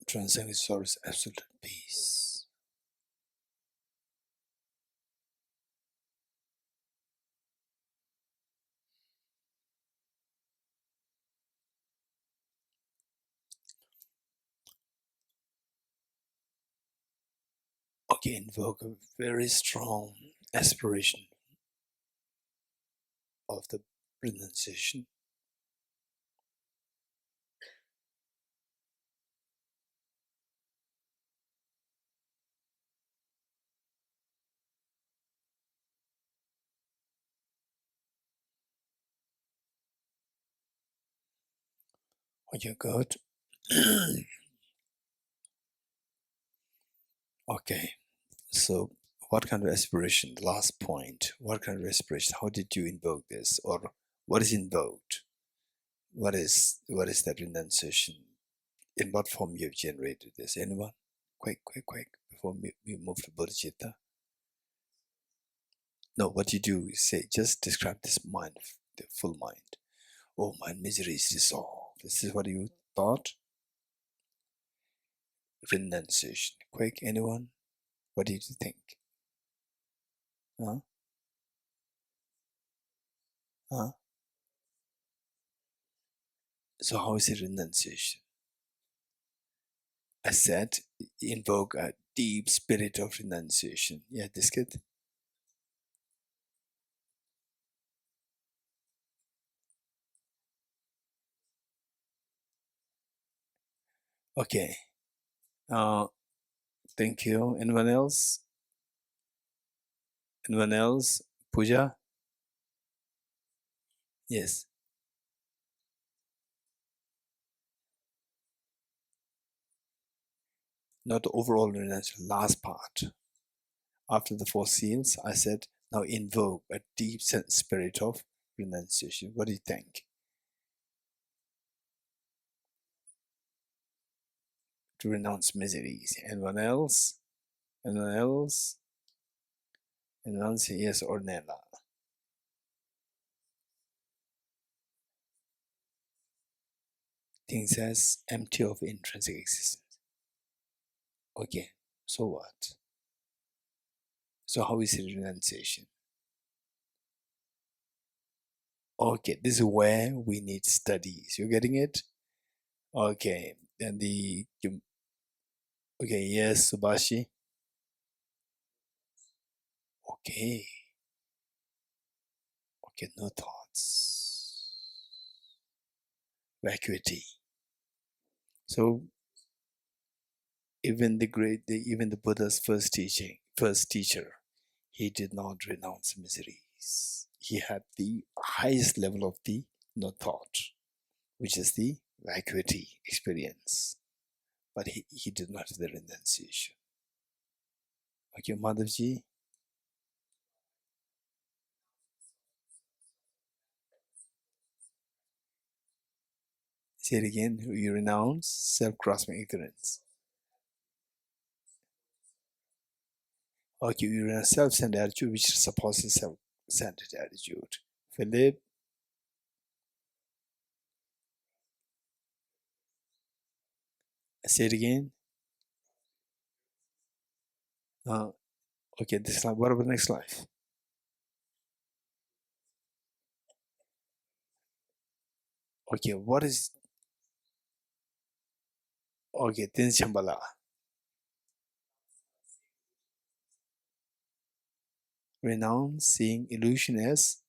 Transcending soul is absolute peace. Okay, invoke a very strong aspiration of the renunciation. Okay, good. Okay, so what kind of aspiration? The last point. What kind of aspiration? How did you invoke this, or what is invoked? What is that renunciation? In what form you have generated this? Anyone? Quick, quick, quick! Before we move to Bodhicitta. No, what you do is say, just describe this mind, the full mind. Oh, my misery is dissolved. This is what you thought. Renunciation. Quick, anyone? What did you think? Huh? Huh? So how is it renunciation? I said, invoke a deep spirit of renunciation. Yeah, this kid. Okay. Thank you. Anyone else? Anyone else? Puja? Yes. Not the overall renunciation, last part. After the four seals, I said, now invoke a deep spirit of renunciation. What do you think? To renounce miseries. Anyone else? Anyone else? Anyone say yes or Nella? Things as empty of intrinsic existence. Okay, so what? So how is it renunciation? Okay, this is where we need studies. You're getting it? Okay, then okay, yes, Subashi. Okay, okay, no thoughts. Vacuity. So even the Buddha's first teacher, he did not renounce miseries. He had the highest level of the no thought, which is the vacuity experience. But he did not have the renunciation. Okay, Madhavji, say it again. You renounce self-grasping ignorance. Okay, you renounce self-centered attitude, which supposes self-centered attitude. Philip, say it again. Okay, this life. What about the next life? Okay, what is okay? Then Shambhala. Renouncing illusion as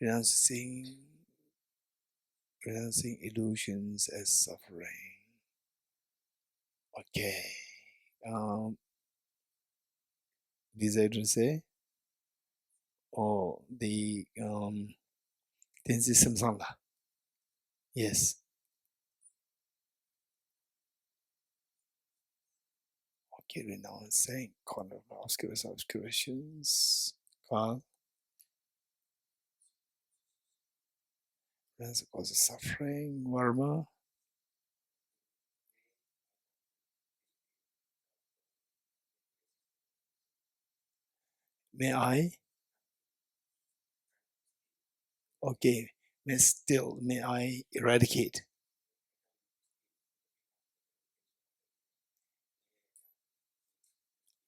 renouncing illusions as suffering. Okay. These I don't say. Oh, the Tenzi Samsala. Yes. Okay, renouncing corner of obscurations. Cause causes suffering. Varma. May I? Okay. May I eradicate?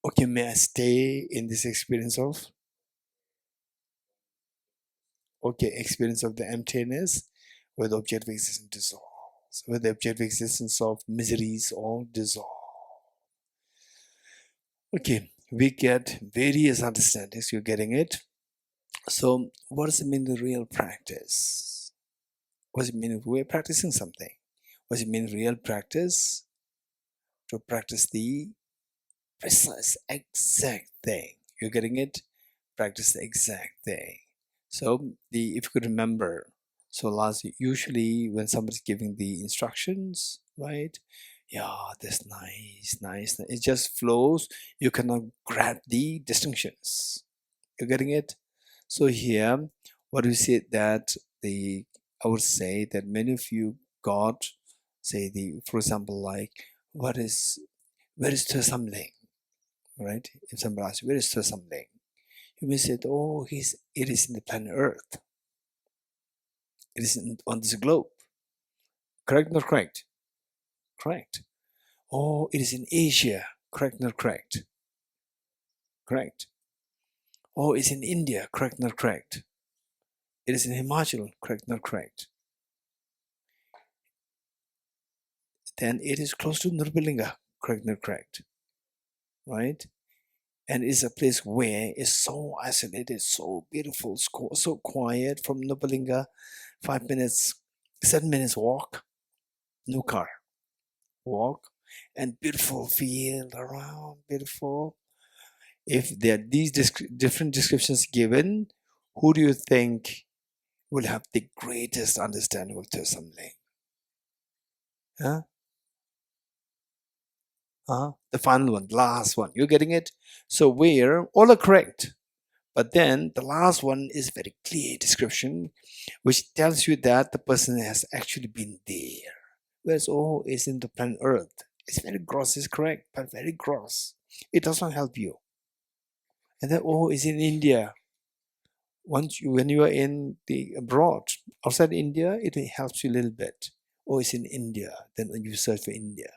Okay, may I stay in this experience of? Okay, experience of the emptiness where the objective existence dissolves, where the objective existence of miseries all dissolve. Okay, we get various understandings. You're getting it? So, what does it mean the real practice? What does it mean if we're practicing something? What does it mean real practice? To practice the precise, exact thing. You're getting it? Practice the exact thing. So, if you could remember, So usually when somebody's giving the instructions, right? Yeah, that's nice. It just flows. You cannot grab the distinctions. You're getting it? So here, what we say that I would say that many of you got, say for example, like where is Thosamling, right? If somebody asks, where is Thosamling? You may say, oh, it is in the planet Earth. It is on this globe. Correct, not correct? Correct. Oh, it is in Asia. Correct, not correct? Correct. Oh, it's in India. Correct, not correct? It is in Himachal. Correct, not correct? Then it is close to Nirbalinga. Correct, not correct? Right? And it's a place where it's so isolated, so beautiful, so quiet from Nirbalinga. 5 minutes, 7 minutes walk, no car. Walk and beautiful field around, beautiful. If there are these different descriptions given, who do you think will have the greatest understanding of Thosamling? Huh? The final one, the last one. You're getting it? So where all are correct, but then the last one is very clear description, which tells you that the person has actually been there. Whereas all is in the planet Earth. It's very gross, is correct, but very gross. It doesn't help you. And then oh, is in India. When you are in the abroad, outside India, it helps you a little bit. Oh, it's in India. Then you search for India.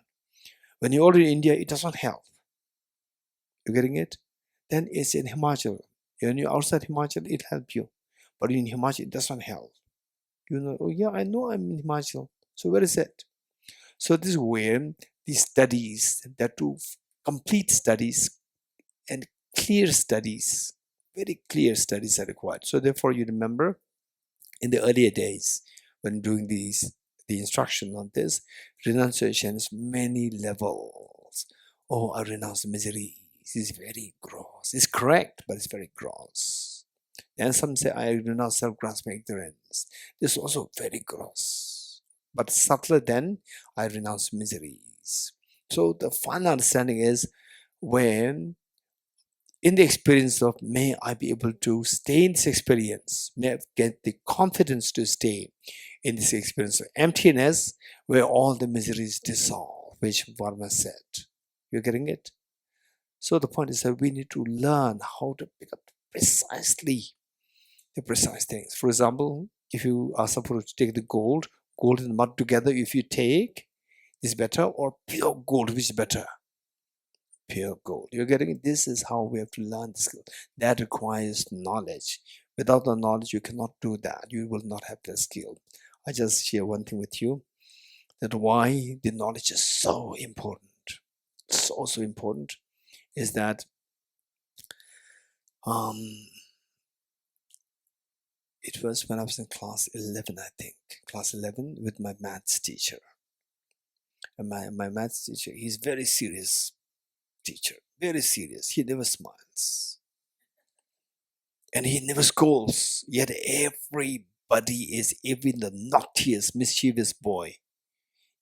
When you're already in India, it doesn't help. You're getting it? Then it's in Himachal. When you're outside Himachal, it helps you. But in Himachal, it doesn't help. You know, oh yeah, I know I'm in Himachal. So where is it? So this is where these studies, that two complete studies and clear studies, very clear studies are required. So therefore, you remember in the earlier days when doing the instruction on this, renunciation is many levels. Oh, I renounce misery. This is very gross. It's correct, but it's very gross. And some say, I renounce self-grasping ignorance. This is also very gross. But subtler than, I renounce miseries. So the final understanding is when in the experience of may I be able to stay in this experience, may I get the confidence to stay in this experience of emptiness where all the miseries dissolve, which Varma said. You're getting it? So the point is that we need to learn how to pick up precisely the precise things. For example, if you are supposed to take the gold and mud together, if you take, is better, or pure gold, which is better? Pure gold. You're getting it? This is how we have to learn the skill. That requires knowledge. Without the knowledge, you cannot do that. You will not have the skill. I just share one thing with you, that why the knowledge is so important. So important is that it was when I was in class 11, I think. Class 11 with my maths teacher. And my maths teacher, he's very serious teacher. Very serious. He never smiles. And he never scolds. Yet everybody is, even the naughtiest, mischievous boy,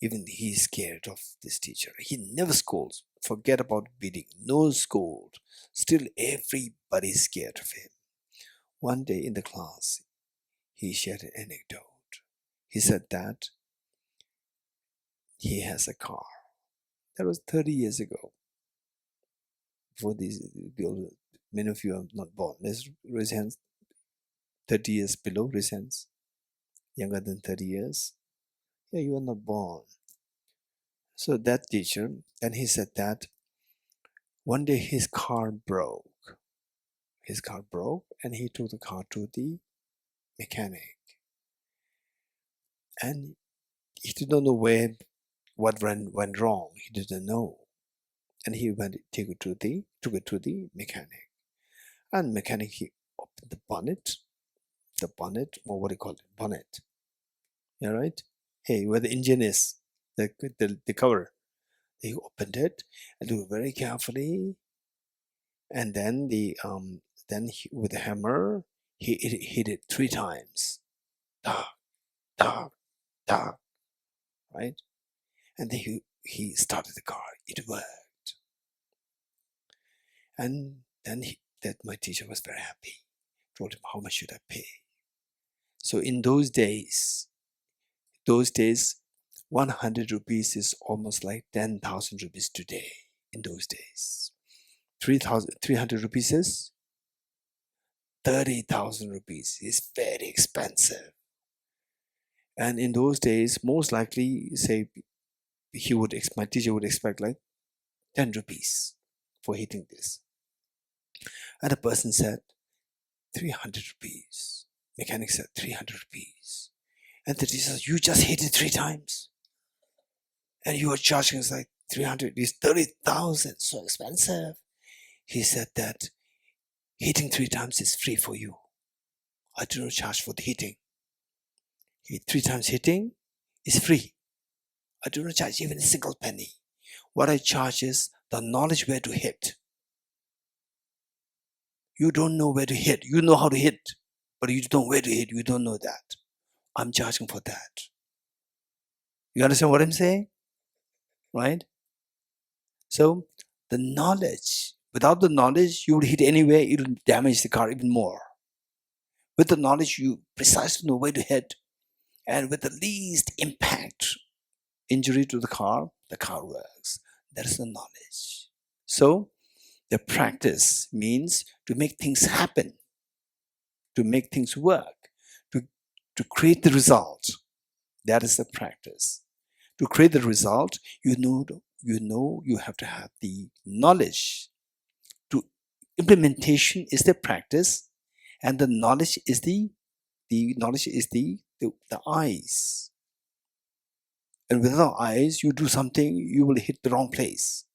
even he is scared of this teacher. He never scolds. Forget about beating. No scold. Still everybody is scared of him. One day in the class, he shared an anecdote. He said that he has a car. That was 30 years ago. Before many of you are not born. Let's raise hands. 30 years below, raise hands. Younger than 30 years. Yeah, you are not born. So that teacher, and he said that one day his car broke. His car broke, and he took the car to the mechanic. And he did not know what went wrong. He didn't know. And he took it to the mechanic. And mechanic, he opened the bonnet, or what do you call it? Bonnet. Yeah, right? Hey, where the engine is, the cover. He opened it and do it very carefully. And then with the hammer, he hit it 3 times. dark, dark, right? And then he started the car. It worked. And then my teacher was very happy. Told him, how much should I pay? So in those days, 100 rupees is almost like 10,000 rupees today. In those days, 300 rupees is 30,000 rupees. Is very expensive. And in those days, most likely, say, my teacher would expect like 10 rupees for hitting this. And the person said, 300 rupees. Mechanic said, 300 rupees. And the teacher said, you just hit it 3 times. And you are charging us like 300, is 30,000, so expensive. He said that hitting 3 times is free for you. I do not charge for the hitting. 3 times hitting is free. I do not charge even a single penny. What I charge is the knowledge where to hit. You don't know where to hit. You know how to hit, but you don't know where to hit. You don't know that. I'm charging for that. You understand what I'm saying? Right? So the knowledge, without the knowledge, you would hit anywhere, it will damage the car even more. With the knowledge, you precisely know where to hit, and with the least impact, injury to the car works. That is the knowledge. So the practice means to make things happen, to make things work, to create the result. That is the practice. To create the result, you know you have to have the knowledge. To implementation is the practice, and the knowledge is the eyes. And without eyes, you do something, you will hit the wrong place.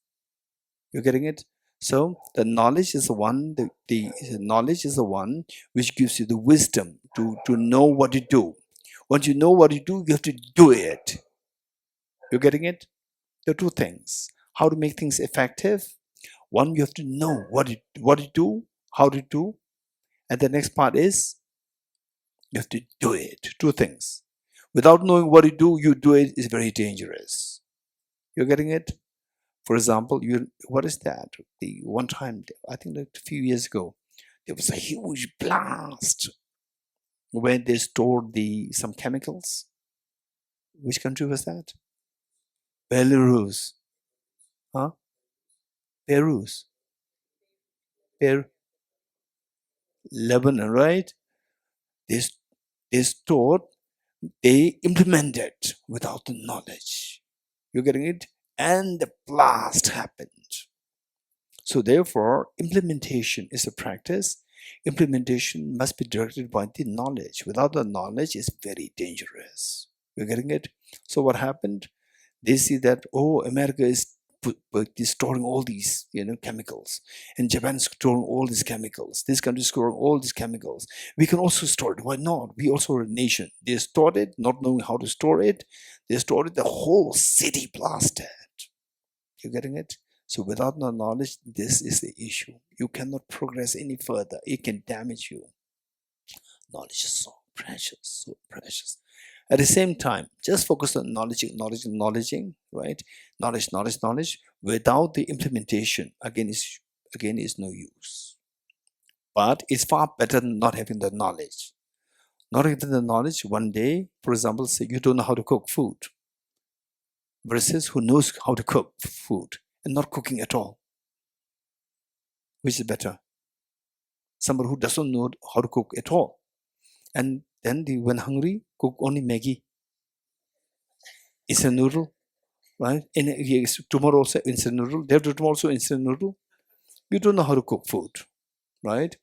You're getting it? So the knowledge is the one, the knowledge is the one which gives you the wisdom to know what to do. Once you know what to do, you have to do it. You're getting it? There are 2 things. How to make things effective. One, you have to know what to do, how to do. And the next part is you have to do it. 2 things. Without knowing what to do, you do it is very dangerous. You're getting it? For example, what is that? The one time, I think like a few years ago, there was a huge blast when they stored some chemicals. Which country was that? Belarus. Huh? Belarus. Lebanon, right? They implemented without the knowledge. You're getting it? And the blast happened. So therefore, implementation is a practice. Implementation must be directed by the knowledge. Without the knowledge, it's very dangerous. You're getting it? So what happened? They see that, America is storing all these chemicals, and Japan is storing all these chemicals. This country is storing all these chemicals. We can also store it. Why not? We also are a nation. They stored it, not knowing how to store it. They stored it. The whole city blasted. You're getting it? So without the knowledge, this is the issue. You cannot progress any further. It can damage you. Knowledge is so precious, so precious. At the same time, just focus on knowledge, right? Knowledge. Without the implementation, again is no use. But it's far better than not having the knowledge. Not having the knowledge, one day, for example, say you don't know how to cook food, versus who knows how to cook food and not cooking at all. Which is better? Somebody who doesn't know how to cook at all, and then when hungry, cook only Maggi. Instant noodle, right? And tomorrow also instant noodle. Day after tomorrow also instant noodle. You don't know how to cook food, right?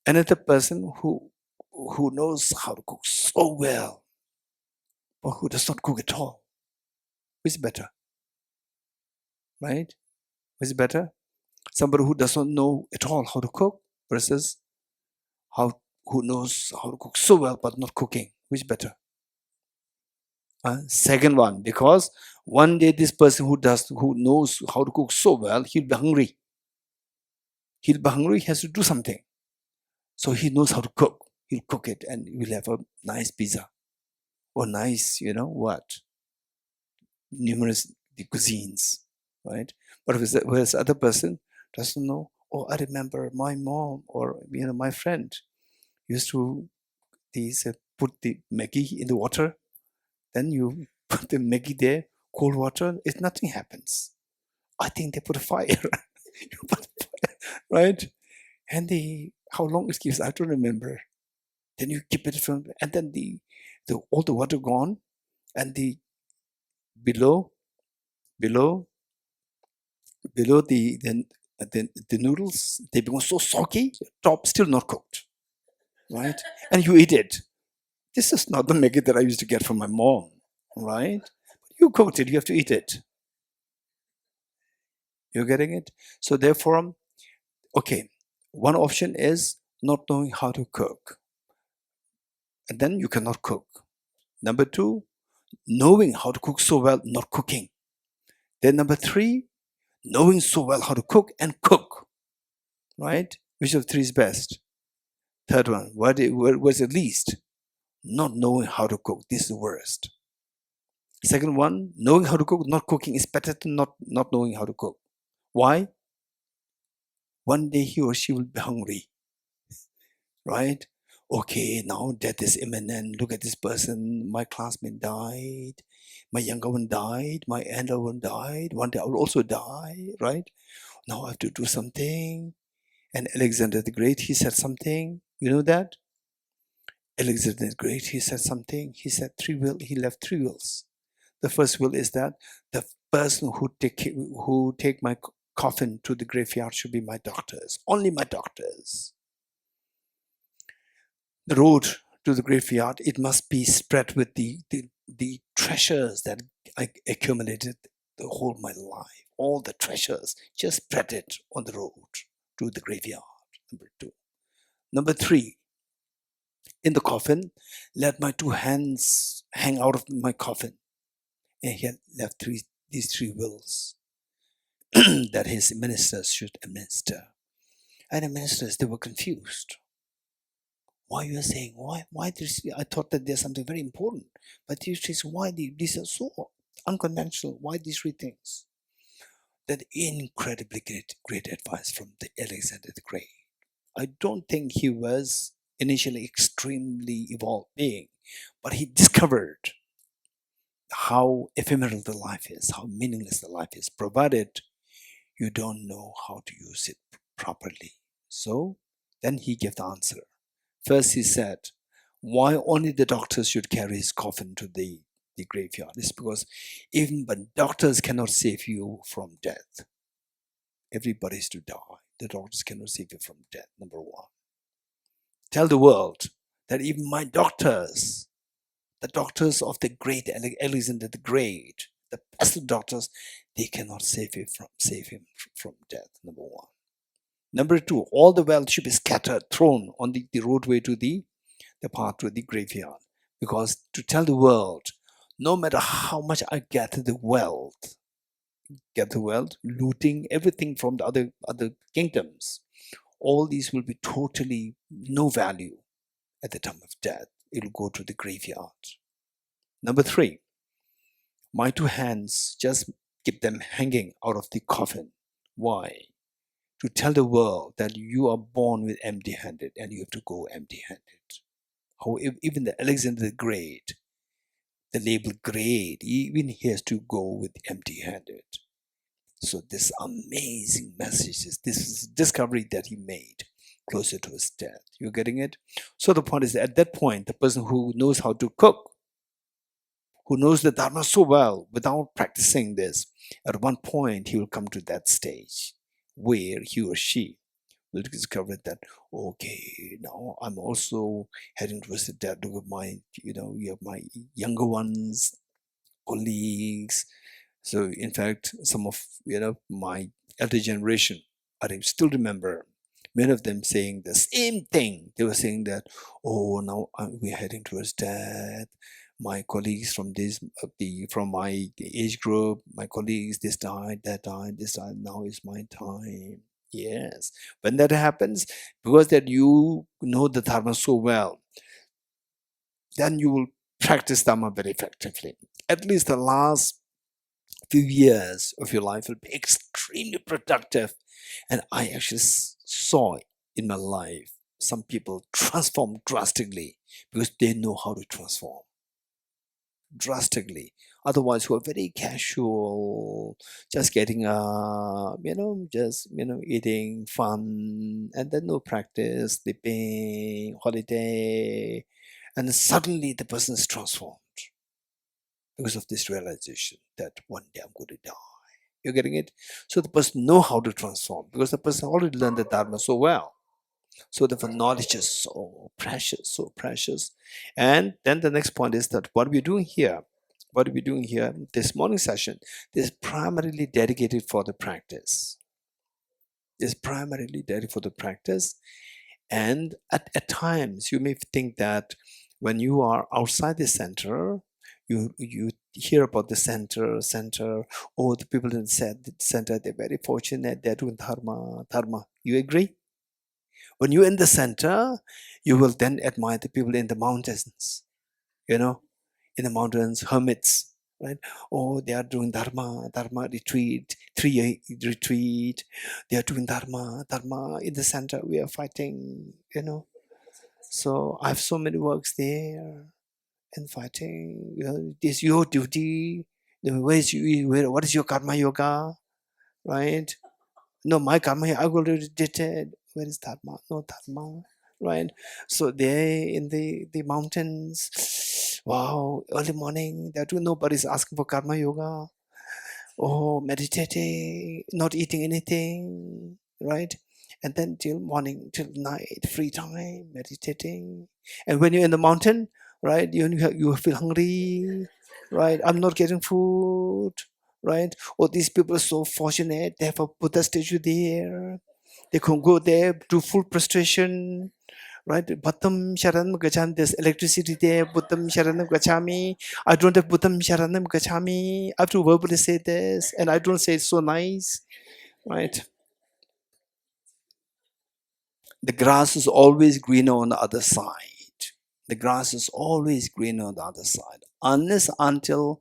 Another person who knows how to cook so well, but who does not cook at all. Which is better, right? Which is better? Somebody who does not know at all how to cook versus who knows how to cook so well but not cooking. Which is better? Second one, because one day this person who knows how to cook so well, he'll be hungry. He has to do something. So he knows how to cook. He'll cook it and we'll have a nice pizza. or nice, numerous the cuisines, right? But whereas other person doesn't know, oh, I remember my mom or my friend used to put the Maggie in the water, then you put the Maggie there, cold water, if nothing happens. I think they put a fire. You put fire, right? And how long it keeps, I don't remember. Then you keep it from, and then the all the water gone, and the below below below the noodles, they become so soggy, top still not cooked, right? And you eat it. This is not the Maggi that I used to get from my mom, right? You cooked it, you have to eat it. You're getting it? So therefore, okay, one option is not knowing how to cook, and then you cannot cook. Number two, knowing how to cook so well, not cooking. Then number three, knowing so well how to cook and cook, right? Which of three is best? Third one, what was the least? Not knowing how to cook. This is the worst. Second one, knowing how to cook, not cooking is better than not knowing how to cook. Why? One day he or she will be hungry, right? Okay, now death is imminent. Look at this person. My classmate died. My younger one died. My elder one died. One day I will also die, right? Now I have to do something. And Alexander the Great, he said something. You know that? Alexander the Great, he said something. He said he left 3 wills. The first will is that the person who take my coffin to the graveyard should be my doctors, only my doctors. The road to the graveyard, it must be spread with the treasures that I accumulated the whole of my life. All the treasures, just spread it on the road to the graveyard. Number two. Number three, in the coffin, let my 2 hands hang out of my coffin. And he had left these 3 wills that his ministers should administer. And the ministers, they were confused. Why you are saying, why this? I thought that there's something very important. But you say, why these are so unconventional? Why these 3 things? That incredibly great advice from the Alexander the Great. I don't think he was initially extremely evolved being, but he discovered how ephemeral the life is, how meaningless the life is, provided you don't know how to use it properly. So then he gave the answer. First he said, why only the doctors should carry his coffin to the graveyard? It's because even but doctors cannot save you from death. Everybody is to die. The doctors cannot save you from death, number one. Tell the world that even my doctors, the doctors of the great Alexander the Great, the best doctors, they cannot save him from death, number one. Number two, all the wealth should be scattered, thrown on the roadway to the path to the graveyard. Because to tell the world, no matter how much I gather the wealth, looting everything from the other kingdoms, all these will be totally no value at the time of death. It will go to the graveyard. Number three, my 2 hands, just keep them hanging out of the coffin. Why? To tell the world that you are born with empty-handed and you have to go empty-handed. How even the Alexander the Great, the label great, even he has to go with empty-handed. So this amazing message, this is discovery that he made closer to his death. You're getting it? So the point is that at that point, the person who knows how to cook, who knows the Dharma so well without practicing this, at one point he will come to that stage where he or she will discover that, okay, now I'm also heading towards the death of my, you have my younger ones, colleagues. So in fact, some of, my elder generation, I still remember many of them saying the same thing. They were saying that, oh, now we're heading towards death. My colleagues from from my age group, my colleagues, this died, that died, this died. Now is my time. Yes, when that happens, because that you know the Dharma so well, then you will practice Dharma very effectively. At least the last few years of your life will be extremely productive. And I actually saw in my life some people transform drastically because they know how to transform drastically. Otherwise, who are very casual, just getting up, eating, fun, and then no practice, sleeping, holiday, and then suddenly the person is transformed because of this realization that one day I'm going to die. You're getting it? So the person know how to transform because the person already learned the Dharma so well. So the knowledge is so precious, so precious. And then the next point is that what we're doing here, this morning session, is primarily dedicated for the practice. Is primarily dedicated for the practice. And at times you may think that when you are outside the center, you hear about the center, oh, the people in the center, they're very fortunate, they're doing dharma. You agree? When you're in the center, you will then admire the people in the mountains, in the mountains, hermits, right? Oh, they are doing dharma retreat, retreat. They are doing dharma in the center. We are fighting, So I have so many works there and fighting. This is your duty. What is your karma yoga, right? No, my karma, I already did it. Where is dharma? No dharma, right? So they in the mountains, wow, early morning, there too nobody's asking for karma yoga. Oh, meditating, not eating anything, right? And then till morning, till night, free time, meditating. And when you're in the mountain, right, you feel hungry, right? I'm not getting food, right? Oh, these people are so fortunate. They have a Buddha statue there. They can go there, do full prostration, right? Bhattam Sharanam Gacchami, there's electricity there. Buttam Sharanam Gacchami. I don't have Buttam Sharanam Gacchami. I have to verbally say this, and I don't say it so nice, right? The grass is always greener on the other side. The grass is always greener on the other side. Until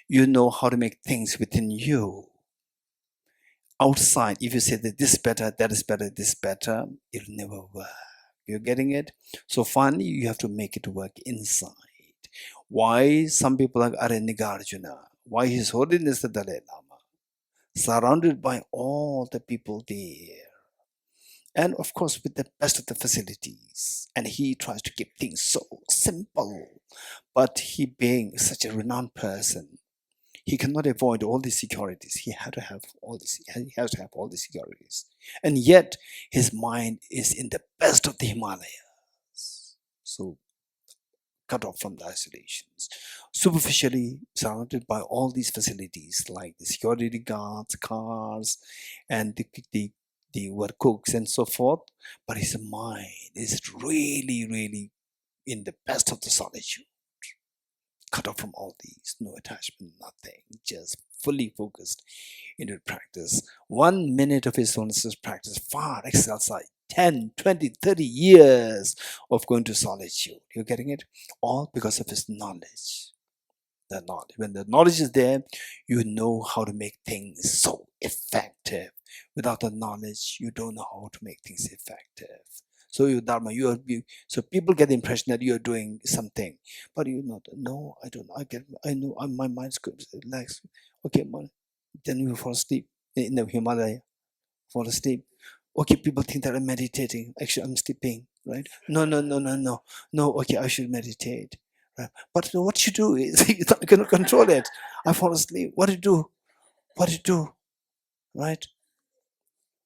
you know how to make things within you. Outside, if you say that this is better, that is better, this is better, it'll never work. You're getting it? So finally, you have to make it work inside. Why some people like Arya Nagarjuna? Why His Holiness the Dalai Lama? Surrounded by all the people there. And of course, with the best of the facilities. And he tries to keep things so simple. But he being such a renowned person, he cannot avoid all these securities. He has to have all these securities. And yet, his mind is in the best of the Himalayas. So cut off from the isolations, superficially surrounded by all these facilities like the security guards, cars, and the work cooks and so forth. But his mind is really, really in the best of the solitude, cut off from all these, no attachment, nothing, just fully focused into practice. 1 minute of his Holiness's practice far excels 10, 20, 30 years of going to solitude. You're getting it? All because of his knowledge. The knowledge. When the knowledge is there, you know how to make things so effective. Without the knowledge, you don't know how to make things effective. So your dharma, so people get the impression that you're doing something, but you're not. No, I don't. I know. My mind's good. Relax. Okay, then you fall asleep in the Himalaya. Fall asleep. Okay, people think that I'm meditating. Actually, I'm sleeping. Right? No. No. Okay, I should meditate. Right? But what you do is you cannot control it. I fall asleep. What do you do? What do you do? Right?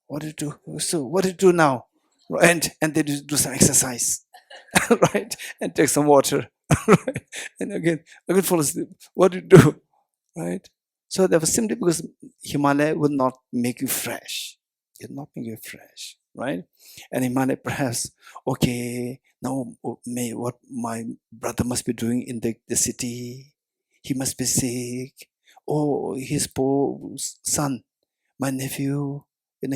What do you do? So what do you do now? Right? And then you do some exercise. Right? And take some water. Right? And again fall asleep. What do you do? Right? So that was simply because Himalaya would not make you fresh. It would not make you fresh. Right? And Himalaya perhaps, okay, now what my brother must be doing in the city. He must be sick. Oh, his poor son, my nephew,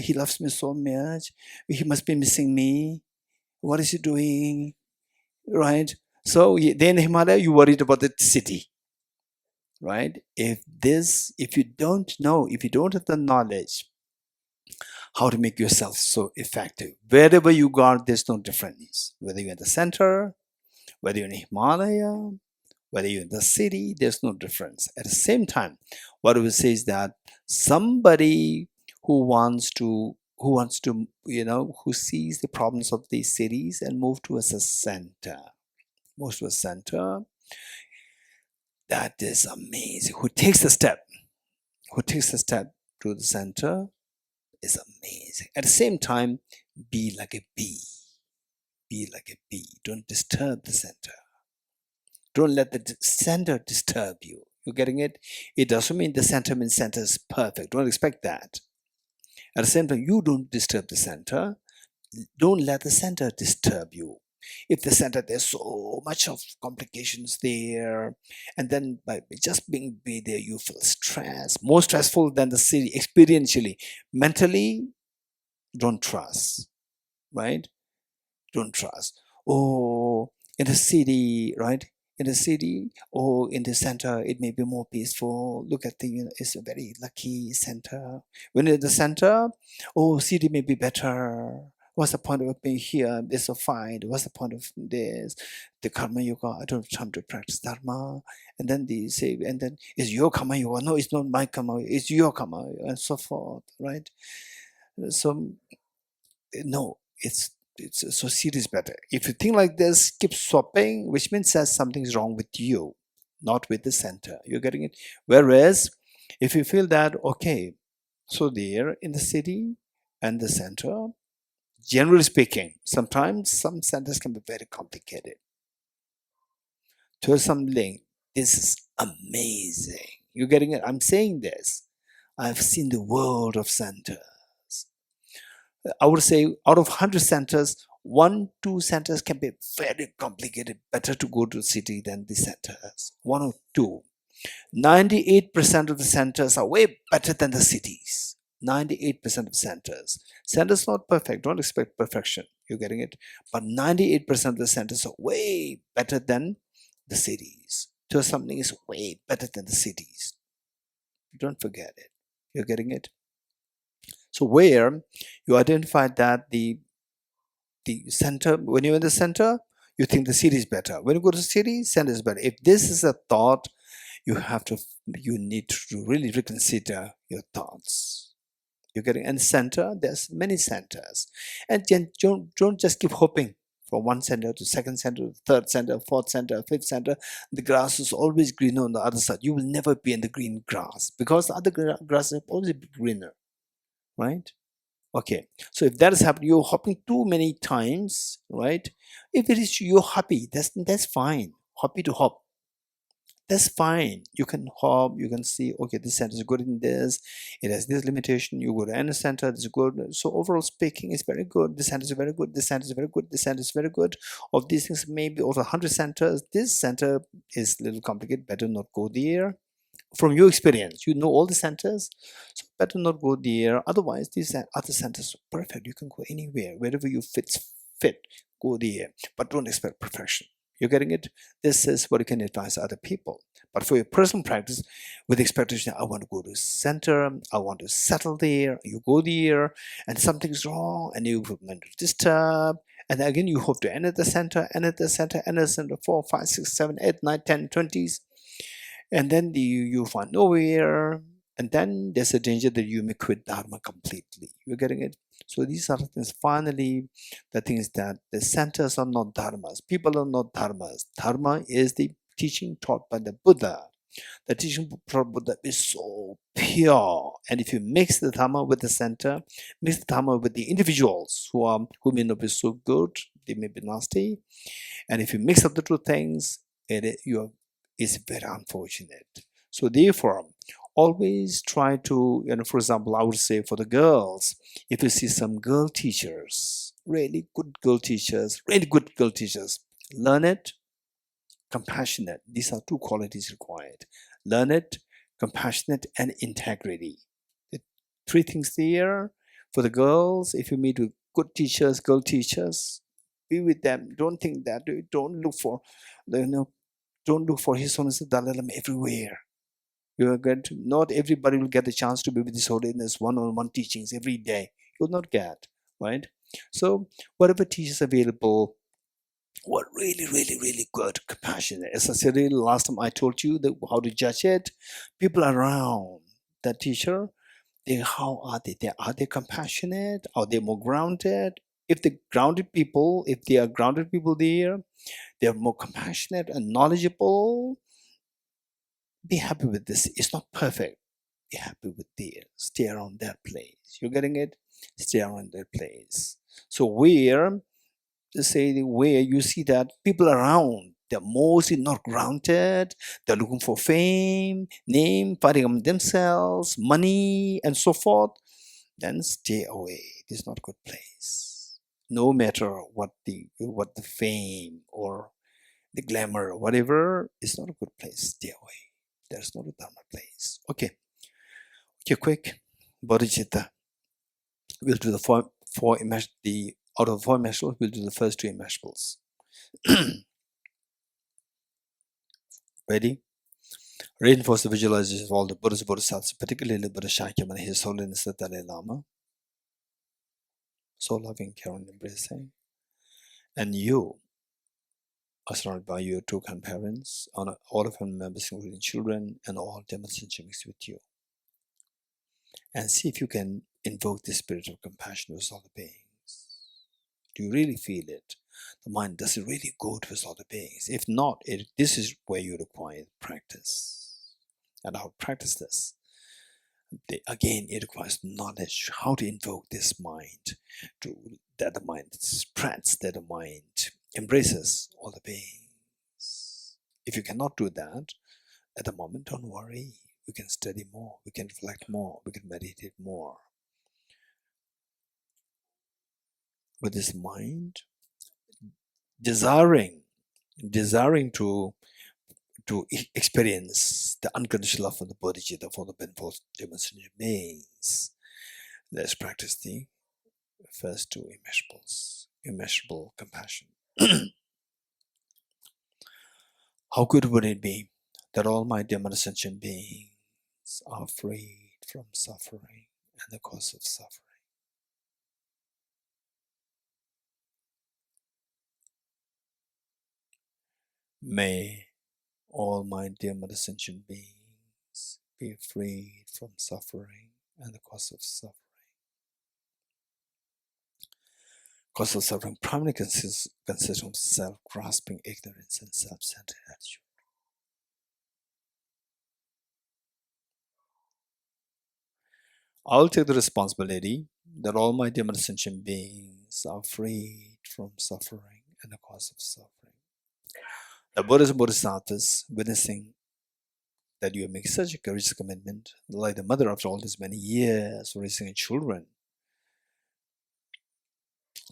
he loves me so much. He must be missing me. What is he doing? Right? So then Himalaya, you worried about the city, right? If you don't know, if you don't have the knowledge how to make yourself so effective, wherever you go, there's no difference. Whether you're in the center, whether you're in Himalaya, whether you're in the city, there's no difference. At the same time, what we say is that somebody who sees the problems of these cities and move towards a center, that is amazing. Who takes the step to the center is amazing. At the same time, be like a bee. Be like a bee. Don't disturb the center. Don't let the center disturb you. You're getting it? It doesn't mean the center is perfect. Don't expect that. At the same time, you don't disturb the center. Don't let the center disturb you. If the center, there's so much of complications there, and then by just being there, you feel stress, more stressful than the city experientially. Mentally, don't trust, right? Don't trust. Oh, in the city, right? In the city or in the center, it may be more peaceful. Look at it's a very lucky center. When in the center, oh, city may be better. What's the point of being here? It's so fine. What's the point of this? The karma yoga, I don't have time to practice dharma. And then they say, and then it's your karma yoga. No, it's not my karma. It's your karma, and so forth, right? So no, so seed is better. If you think like this, keep swapping, which means that something's wrong with you, not with the center. You're getting it? Whereas if you feel that, okay, so there in the city and the center, generally speaking, sometimes some centers can be very complicated. Thosamling, this is amazing. You're getting it? I'm saying this. I've seen the world of centers. I would say out of 100 centers, 1-2 centers can be very complicated. Better to go to the city than the centers. 1 or 2. 98% of the centers are way better than the cities. 98% of centers. Centers not perfect. Don't expect perfection. You're getting it? But 98% of the centers are way better than the cities. So something is way better than the cities. Don't forget it. You're getting it? So where you identify that the center, when you're in the center, you think the city is better. When you go to the city, center is better. If this is a thought, you need to really reconsider your thoughts. You're getting, and center, there's many centers. And don't just keep hoping from one center to second center, third center, fourth center, fifth center. The grass is always greener on the other side. You will never be in the green grass because the other grass is always greener, right? Okay, so if that is happening, you're hopping too many times, right? If it is you're happy, that's fine. Happy to hop, that's fine. You can hop, you can see, okay, this center is good in this, it has this limitation. You go to any center, this is good. So overall speaking, it's very good. This center is very good. This center is very good. This center is very good. Of these things, maybe over 100 centers, this center is a little complicated. Better not go there. From your experience, you know all the centers, so better not go there. Otherwise, these other centers are perfect. You can go anywhere, wherever you fit, go there, but don't expect perfection. You're getting it? This is what you can advise other people. But for your personal practice, with expectation, I want to go to center, I want to settle there, you go there, and something's wrong, and you feel mental disturb, and again you hope to end at the center, end at the center, end at the center, 4, 5, 6, 7, 8, 9, 10, 20s. And then you find nowhere, and then there's a danger that you may quit dharma completely. You're getting it? So these are the things. Finally, the things that the centers are not dharmas. People are not dharmas. Dharma is the teaching taught by the Buddha. The teaching taught by Buddha is so pure, and if you mix the dharma with the center, mix the dharma with the individuals who may not be so good, they may be nasty, and if you mix up the two things, it's very unfortunate. So therefore, always try to, for example, I would say for the girls, if you see some girl teachers, really good girl teachers, learn it, compassionate. These are 2 qualities required. Learn it, compassionate, and integrity. The 3 things there. For the girls, if you meet with good teachers, girl teachers, Be with them. Don't think that. Don't look for, don't look for His Holiness the Dalai Lama everywhere. You are going to, not everybody will get the chance to be with His Holiness one-on-one teachings every day. You'll not get, right? So whatever teachers available, what really good, compassionate. As I said last time, I told you how to judge it. People around that teacher, how are they? Are they compassionate? Are they more grounded? If the grounded people, if they are grounded people there, they are more compassionate and knowledgeable. Be happy with this. It's not perfect. Be happy with there. Stay around that place. You're getting it? Stay around that place. So where you see that people around, they're mostly not grounded, they're looking for fame, name, fighting among themselves, money, and so forth, then stay away. This is not a good place. No matter what the fame or the glamour or whatever, it's not a good place. Stay away. There's not a Dharma place. Okay, quick. Bodhicitta. We'll do the four out of 4 immeasurables, we'll do the first 2 immeasurables. Ready? Reinforce the visualization of all the Buddhas and Bodhisattvas, particularly Buddha Shakyamuni, His Holiness the Dalai Lama. So loving, caring, embracing. And you are surrounded by your 2 grandparents, all of family members, including children, and all demonstration mixed with you. And see if you can invoke the spirit of compassion with all the beings. Do you really feel it? The mind, does it really go with all the beings? If not, this is where you require practice. And how to practice this? Again, it requires knowledge, how to invoke this mind, that the mind spreads, that the mind embraces all the beings. If you cannot do that, at the moment, don't worry. We can study more, we can reflect more, we can meditate more. With this mind, desiring to experience the unconditional love of the Bodhicitta for the benefit demonstration beings. Let's practice the first 2 immeasurables. Immeasurable compassion. How good would it be that all my demonstration beings are freed from suffering and the cause of suffering? May all my dear medicine beings be freed from suffering and the cause of suffering. Cause of suffering primarily consists of self-grasping ignorance and self-centered attitude. I'll take the responsibility that all my dear medicine beings are freed from suffering and the cause of suffering. The Buddhas and Bodhisattvas, witnessing that you make such a courageous commitment, like the mother after all these many years raising children.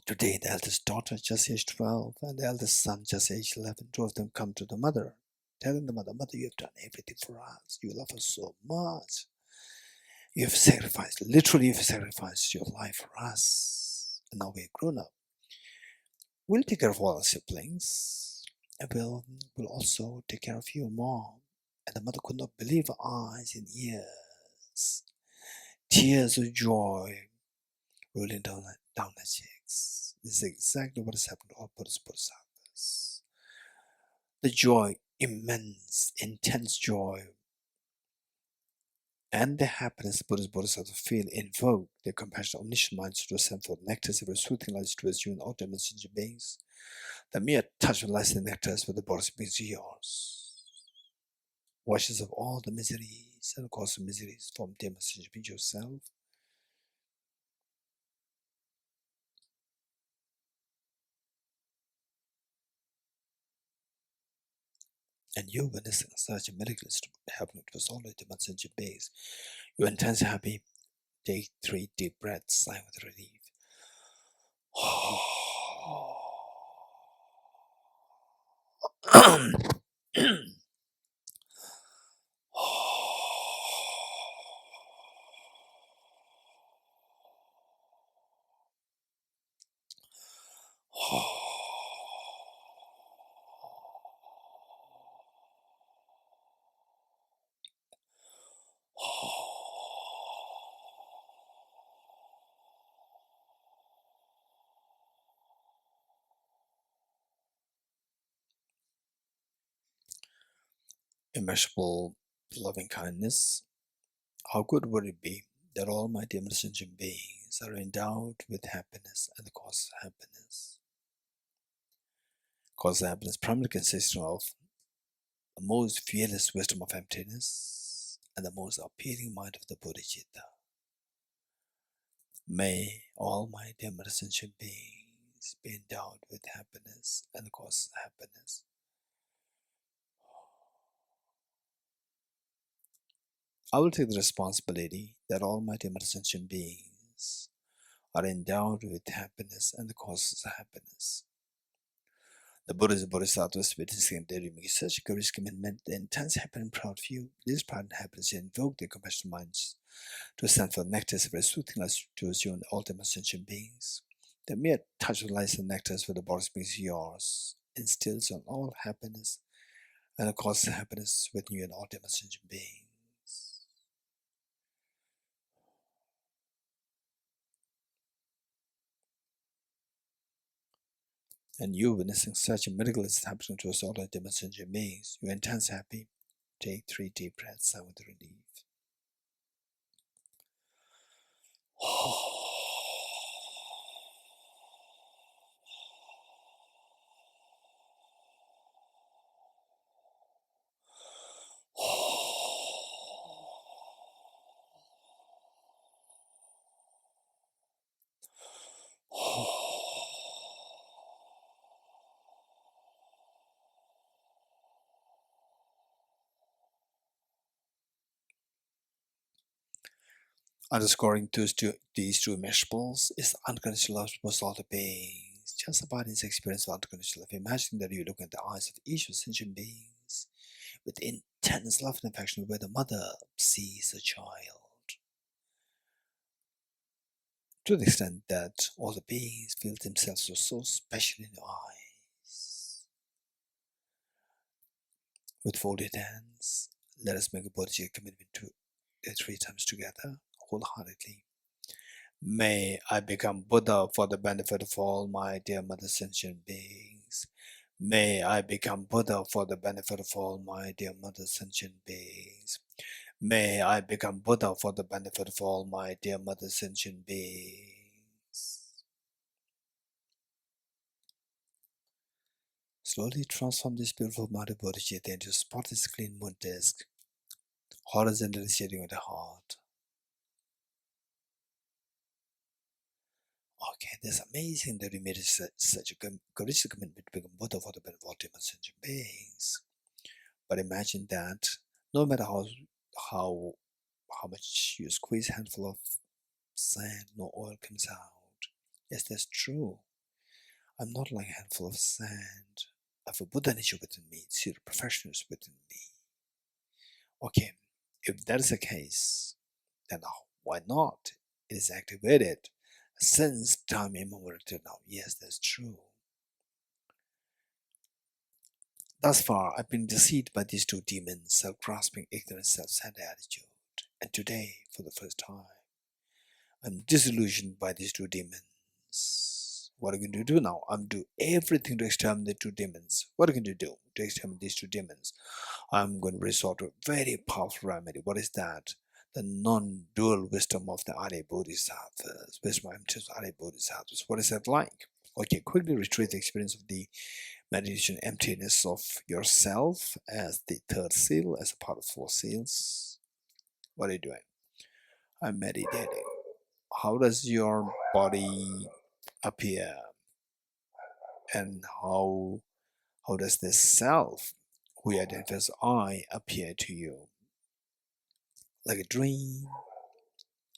Today, the eldest daughter just aged 12 and the eldest son just aged 11. 2 of them come to the mother, telling the mother, "Mother, you have done everything for us. You love us so much. You have sacrificed, literally you've sacrificed your life for us. And now we're grown up. We'll take care of all our siblings. And we'll also take care of you, Mom." And the mother could not believe her eyes and ears. Tears of joy rolling down her cheeks. This is exactly what has happened to all Buddhist Bodhisattvas. The joy, immense, intense joy, and the happiness Buddhist Bodhisattvas feel invoke their compassionate omniscient minds to ascend for nectars ever soothing lights towards you and all demonstration beings. The mere touch of lights and nectars with the Bodhisattva beings are yours. Washes of all the miseries and the cause of miseries from demonstration beings yourself. And you witnessing such a miraculous happening to us all the demonstration beings. You're intensely happy. Take 3 deep breaths, sigh with relief. immeasurable loving kindness, how good would it be that all my dear sentient beings are endowed with happiness and the cause of happiness? Cause of happiness primarily consists of the most fearless wisdom of emptiness and the most appealing mind of the Bodhicitta. May all my dear sentient beings be endowed with happiness and the cause of happiness. I will take the responsibility that all my dear sentient beings are endowed with happiness and the causes of happiness. The Buddhas and Bodhisattvas witnessing their making such a courageous commitment, the intense happiness and proud view, this pride and happiness invoke their compassionate minds to stand for nectars of soothing light towards you and the ultimate sentient beings. The mere touch of light and nectars for the Buddhist beings yours instills on all happiness and the cause of happiness within you and ultimate sentient beings. And you witnessing such a miracle is happening to us all our sentient beings, you intense happy. Take 3 deep breaths and with relief. Underscoring these two immeasurables is the unconditional love towards all the beings. Just about this experience of unconditional love, imagine that you look in the eyes of each of sentient beings with intense love and affection where the mother sees a child. To the extent that all the beings feel themselves so special in your eyes. With folded hands, let us make a bodhicitta commitment to it 3 times together, wholeheartedly. May I become Buddha for the benefit of all my dear mother sentient beings. May I become Buddha for the benefit of all my dear mother sentient beings. May I become Buddha for the benefit of all my dear mother sentient beings. Slowly transform this beautiful Mother Bodhicitta into a spotless clean moon disk, horizontally sitting on the heart. Okay, that's amazing that we made such a courageous commitment to become Buddha for the benefit of all human sentient beings. But imagine that no matter how much you squeeze a handful of sand, no oil comes out. Yes, that's true. I'm not like a handful of sand. I have a Buddha nature within me, zero professionals within me. Okay, if that is the case, then why not? It is activated since time immemorial till now. Yes, that's true. Thus far, I've been deceived by these 2 demons, self-grasping, ignorant, self-centered attitude. And today, for the first time, I'm disillusioned by these 2 demons. What are you going to do now? I'm doing everything to exterminate the 2 demons. What are you going to do to exterminate these 2 demons? I'm going to resort to a very powerful remedy. What is that? The non-dual wisdom of the Arya Bodhisattvas. Wisdom of Arya Bodhisattvas. What is that like? Okay, quickly retrieve the experience of the meditation emptiness of yourself as the 3rd seal, as a part of 4 seals. What are you doing? I'm meditating. How does your body appear? And how does this self, who you identify as I, appear to you? Like a dream?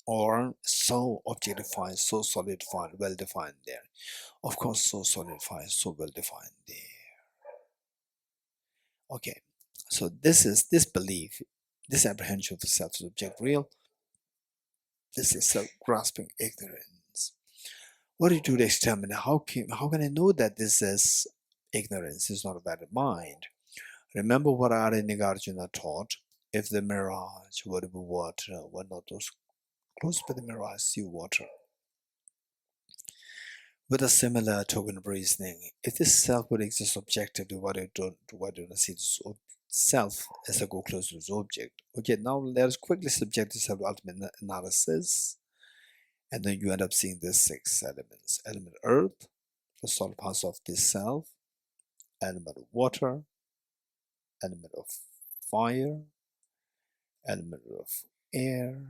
Or so objectified, so solidified, well defined there? Of course, so solidified, so well defined there. Okay, so this belief, this apprehension of the self as object real. This is self-grasping ignorance. What do you do to exterminate? How can I know that this is ignorance? Is not a valid mind. Remember what Arya Nagarjuna taught. If the mirage were to be water, were not those close by the mirage see water? With a similar token of reasoning, if this self would exist objectively, why do you not see this self as I go closer to the object. Okay, now let us quickly subject yourself to ultimate analysis, and then you end up seeing these 6 elements. Element earth, the solid parts of this self, element of water, element of fire, element of air,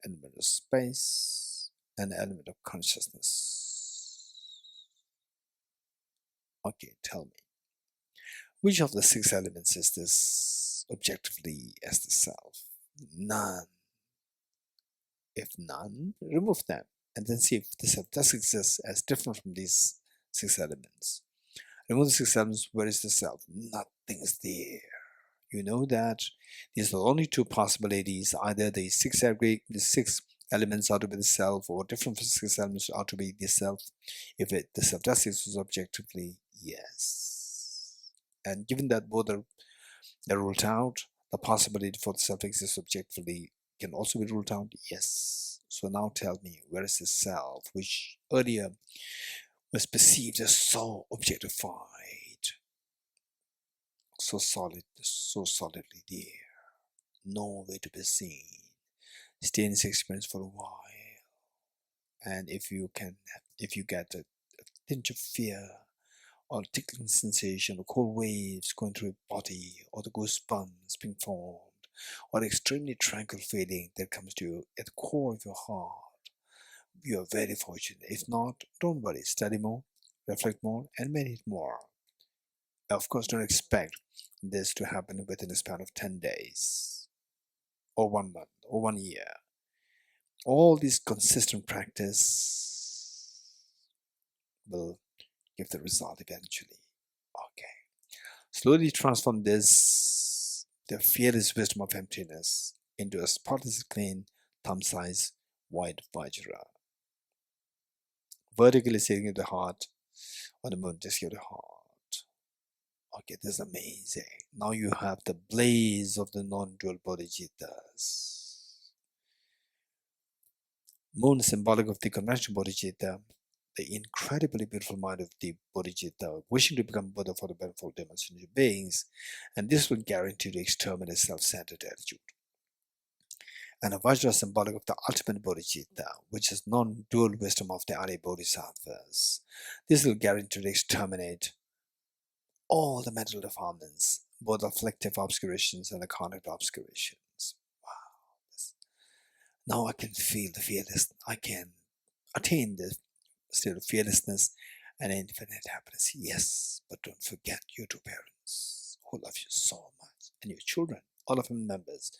element of space, and element of consciousness. Okay, tell me, which of the 6 elements is this objectively as the self? None. If none, remove them and then see if the self does exist as different from these 6 elements. Remove the 6 elements, where is the self? Nothing is there. You know that these are only 2 possibilities. Either the 6 elements are to be the self, or different from 6 elements are to be the self. If the self does exist objectively, yes. And given that both are ruled out, the possibility for the self exists objectively can also be ruled out, yes. So now tell me, where is the self, which earlier was perceived as so objectified, so solid, so solidly there, no way to be seen? Stay in this experience for a while, and if you get a tinge of fear, or tickling sensation, or cold waves going through your body, or the goosebumps being formed, or extremely tranquil feeling that comes to you at the core of your heart, you are very fortunate. If not, don't worry, study more, reflect more, and meditate more. Of course, don't expect this to happen within a span of 10 days, or 1 month, or 1 year. All this consistent practice will give the result eventually. Okay. Slowly transform this, the fearless wisdom of emptiness, into a spotless clean, thumb-sized white vajra. Vertically sitting in the heart, on the moon, just your heart. Okay, this is amazing. Now you have the blaze of the non-dual bodhicittas. Moon, symbolic of the conventional bodhicitta, the incredibly beautiful mind of the bodhicitta, wishing to become Buddha for the benefit of dimensional beings, and this will guarantee the exterminate self-centered attitude. And a Vajra, symbolic of the ultimate bodhicitta, which is non-dual wisdom of the Arya Bodhisattvas. This will guarantee to exterminate all the mental defilements, both afflictive obscurations and the cognitive obscurations. Wow. Now I can feel the fearless, I can attain the state of fearlessness and infinite happiness. Yes, but don't forget your 2 parents who love you so much, and your children, all of them members,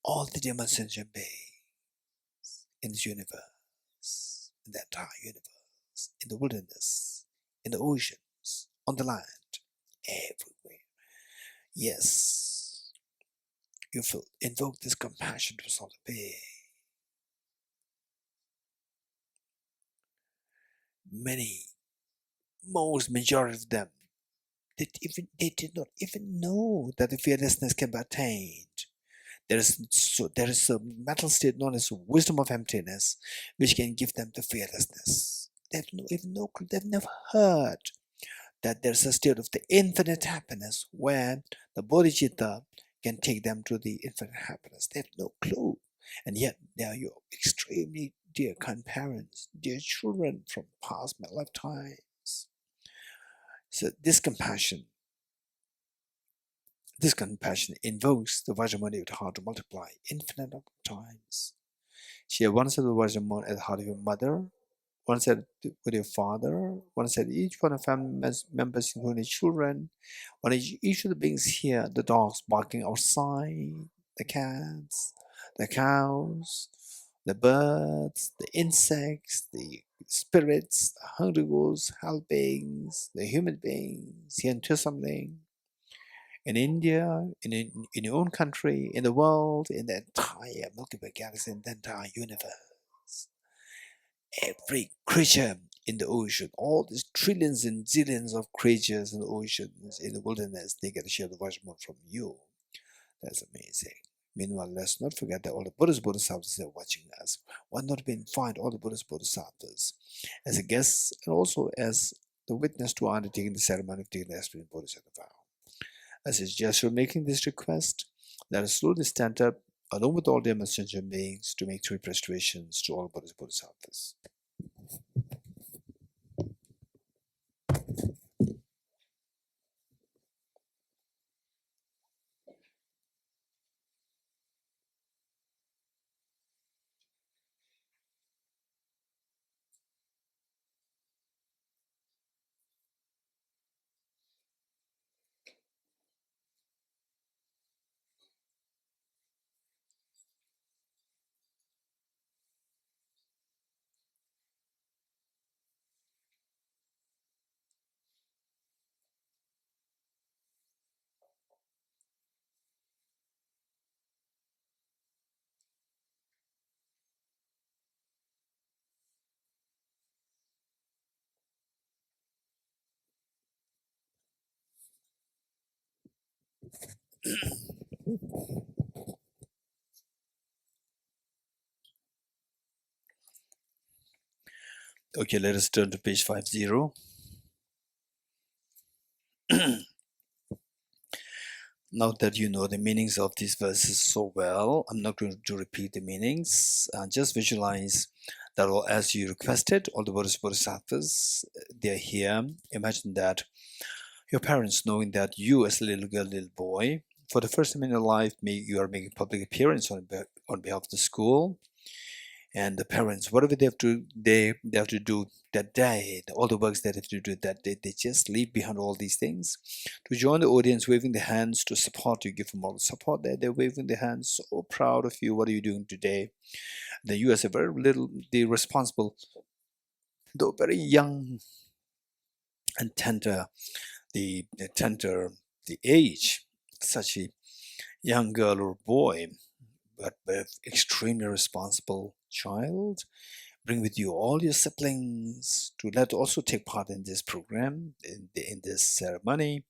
all the dimensions beings in this universe, in the entire universe, in the wilderness, in the oceans, on the land, everywhere. Yes, you feel, invoke this compassion to solve the pain. Most majority of them, they did not even know that the fearlessness can be attained. There is a mental state known as wisdom of emptiness, which can give them the fearlessness. They've never heard that there's a state of the infinite happiness where the bodhicitta can take them to the infinite happiness. They have no clue. And yet they are your extremely dear kind parents, dear children from past lifetimes. So this compassion invokes the Vajramuni of the heart to multiply infinite number of times. Share one set of the Vajramuni at the heart of your mother, one set with your father, one set each one of family members, including children, one each of the beings here, the dogs barking outside, the cats, the cows, the birds, the insects, the spirits, the hungry ghosts, hell beings, the human beings here in Thosamling, in India, in your own country, in the world, in the entire Milky Way galaxy, in the entire universe. Every creature in the ocean, all these trillions and zillions of creatures in the oceans, in the wilderness, they get to share the Vajramuni from you. That's amazing. Meanwhile, let's not forget that all the Buddhist Bodhisattvas are watching us. Why not invite all the Buddhist Bodhisattvas as a guest and also as the witness to undertaking the ceremony of taking the aspiring Bodhisattva vow? As a gesture making this request, let us slowly stand up along with all the sentient beings to make three prostrations to all Buddhist Bodhisattvas. Okay, let us turn to page 50. Now that you know the meanings of these verses so well, I'm not going to repeat the meanings. Just visualize that as you requested, all the Buddhist Bodhisattvas, they're here. Imagine that your parents, knowing that you as a little girl, little boy, for the first time in your life, you are making public appearance on behalf of the school. And the parents, whatever they have to do that day, all the works that they have to do that day, they just leave behind all these things to join the audience, waving their hands to support you, give them all the support there. They're waving their hands, so proud of you. What are you doing today? Then you, as a very little, the responsible, though very young and tender, the age, such a young girl or boy, but extremely responsible child. Bring with you all your siblings to let also take part in this program, in this ceremony.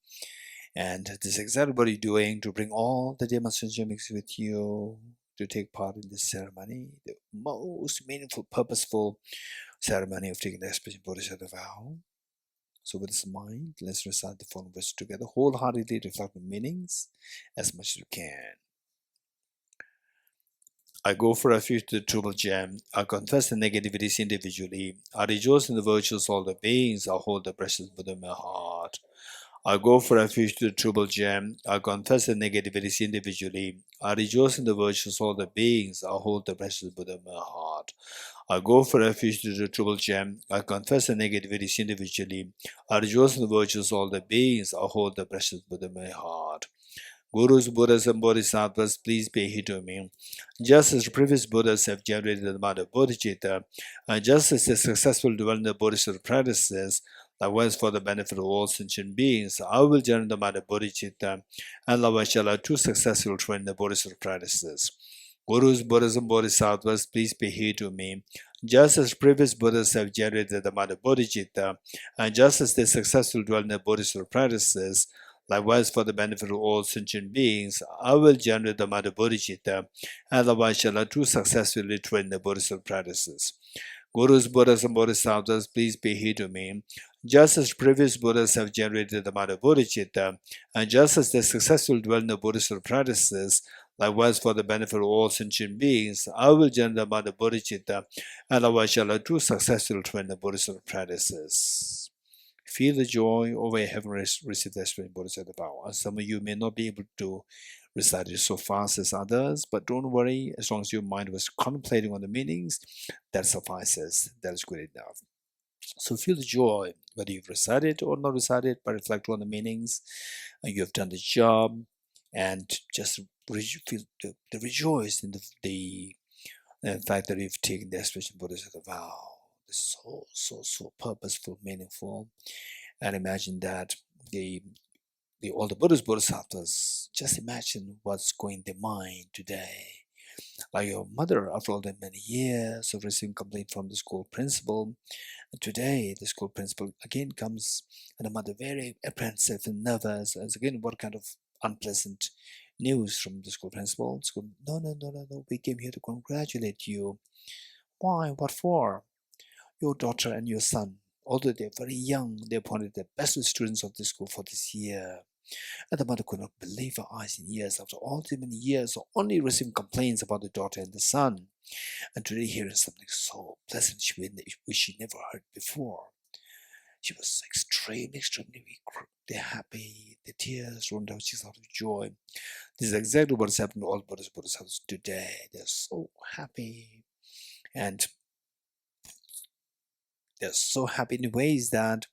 And this is exactly what you're doing, to bring all the demonstrations with you to take part in this ceremony, the most meaningful, purposeful ceremony of taking the expression Bodhisattva vow. So with this in mind, let's recite the following verses together, wholeheartedly reflect the meanings as much as we can. I go for refuge to the Triple Gem. I confess the negativities individually. I rejoice in the virtues of all the beings. I hold the precious Buddha in my heart. I go for refuge to the Triple Gem. I confess the negativities individually. I rejoice in the virtues of all the beings. I hold the precious Buddha in my heart. I go for refuge to the Triple Gem. I confess the negativities individually. I rejoice in the virtues of all the beings. I hold the precious Buddha in my heart. Gurus, Buddhas, and Bodhisattvas, please pay heed to me. Just as the previous Buddhas have generated the mind of bodhicitta, and just as the successful development of Bodhisattva practices, likewise for the benefit of all sentient beings, I will generate the mind of bodhicitta, and likewise shall I too successfully train the Bodhisattva practices. Gurus, Buddhas, and Bodhisattvas, please pay heed to me. Just as previous Buddhas have generated the mind of bodhicitta, and just as the successful development of Bodhisattva practices, likewise, for the benefit of all sentient beings, I will generate the mind of bodhicitta, and otherwise shall I too successfully train the Bodhisattva practices. Gurus, Buddhas, and Bodhisattvas, please pay heed to me. Just as previous Buddhas have generated the mind of bodhicitta, and just as the successful development of Bodhisattva practices, likewise for the benefit of all sentient beings, I will generate the mind of bodhicitta, and otherwise shall I too successfully train the Bodhisattva practices. Feel the joy over having received the Expression Bodhisattva vow. Some of you may not be able to recite it so fast as others, but don't worry, as long as your mind was contemplating on the meanings, that suffices. That is good enough. So feel the joy, whether you've recited or not recited, but reflect on the meanings. You have done the job, and just feel the rejoice in the fact that you've taken the Expression Bodhisattva vow. It's so purposeful, meaningful. And imagine that all the Buddhist Bodhisattvas, just imagine what's going in their mind today. Like your mother, after all the many years of receiving complaint from the school principal, today the school principal again comes, and the mother very apprehensive and nervous, as again, what kind of unpleasant news from the school principal? School, no, we came here to congratulate you. Why? What for? Your daughter and your son, although they're very young, they appointed the best students of the school for this year. And the mother could not believe her eyes in years. After all these many years, only receiving complaints about the daughter and the son. And today hearing something so pleasant which she never heard before. She was extremely happy. The tears run down cheeks out of joy. This is exactly what is happening to all Buddhist Bodhisattvas today. They're so happy. And they're so happy in ways that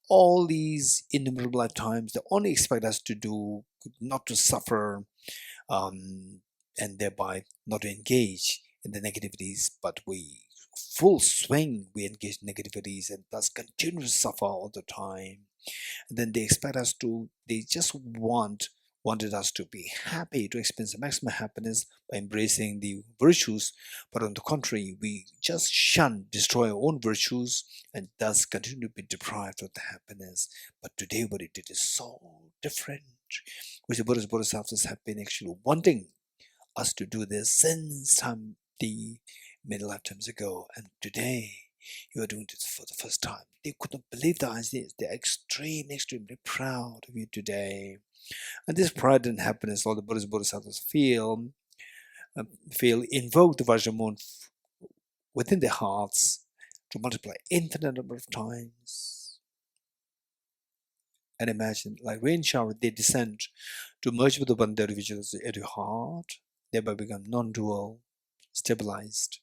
all these innumerable lifetimes, they only expect us to do, not to suffer, and thereby not to engage in the negativities, but we full swing, we engage in negativities and thus continue to suffer all the time. And then they expect us to, they just wanted us to be happy, to experience the maximum happiness by embracing the virtues, but on the contrary, we just destroy our own virtues, and thus continue to be deprived of the happiness. But today what it did is so different, which the Buddhist Bodhisattvas have been actually wanting us to do this since the many lifetimes ago, and today you are doing this for the first time. They could not believe the ideas. They're extremely proud of you today. And this pride and happiness all the Buddhist Bodhisattvas feel invoke the Vajramoon within their hearts to multiply infinite number of times. And imagine, like rain shower, they descend to merge with the one that which is at your heart, thereby become non-dual, stabilized,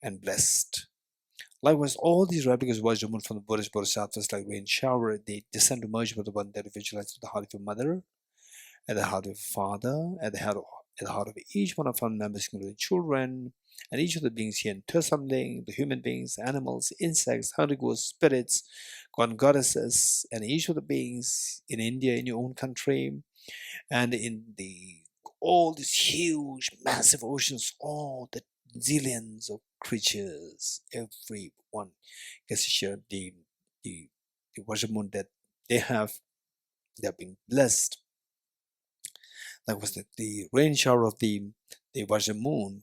and blessed. Likewise, all these replicas of Vajramoon from the Buddhist Bodhisattvas, like rain shower, they descend to merge with the one that visualizes the heart of your mother, at the heart of your father, at the heart of each one of our members, including children, and each of the beings here in Thosamling, the human beings, animals, insects, holy ghosts, spirits, god and goddesses, and each of the beings in India, in your own country, and in all these huge, massive oceans, all the zillions of creatures, everyone gets to share the Vajramoon that they have. They are being blessed. That was the rain shower of the Vajramoon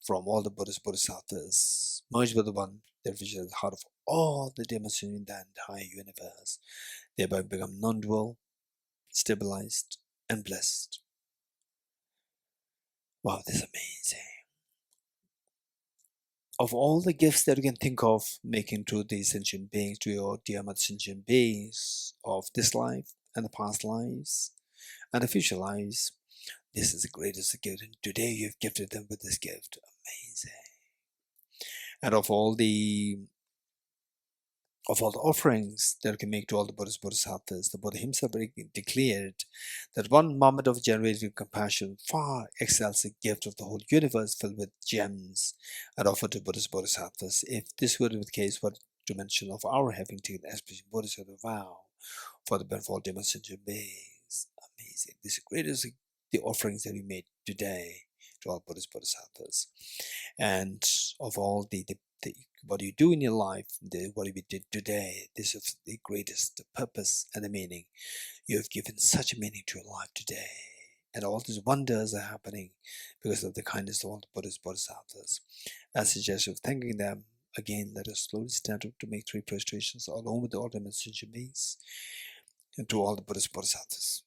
from all the Buddhist Bodhisattvas, merged with the one that is at the heart of all the demons in the entire universe, thereby become non-dual, stabilized, and blessed. Wow, this is amazing. Of all the gifts that you can think of making to the sentient beings, to your dear mother sentient beings of this life and the past lives and the future lives, this is the greatest gift, and today you've gifted them with this gift. Amazing. And of all the offerings that you can make to all the Buddhist Bodhisattvas, the Buddha himself declared that one moment of generating compassion far excels the gift of the whole universe filled with gems and offered to Buddhist Bodhisattvas. If this were the case, what to mention of our having taken the aspiration Bodhisattva vow for the benefit of all demon sentient beings. Amazing. This is greatest the offerings that we made today to all Buddhist Bodhisattvas. And of all what you do in your life, what we did today, this is the greatest purpose and the meaning. You have given such a meaning to your life today. And all these wonders are happening because of the kindness of all the Buddhist Bodhisattvas. As a gesture of thanking them, again, let us slowly stand up to make 3 prostrations along with the ultimate sentient beings and to all the Buddhist Bodhisattvas.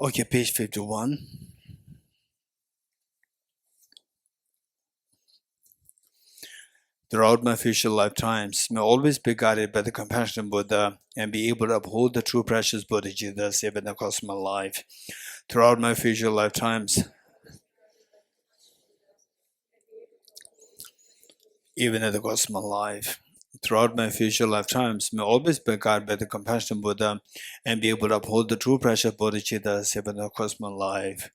Okay, page 51. The throughout my future lifetimes, may always be guided by the compassionate Buddha and be able to uphold the true precious Bodhicitta even in the course of my life. Throughout my future lifetimes, even in the course of my life. Throughout my future lifetimes, may always be guided by the compassionate Buddha and be able to uphold the true precious Bodhicitta even in the course of my life.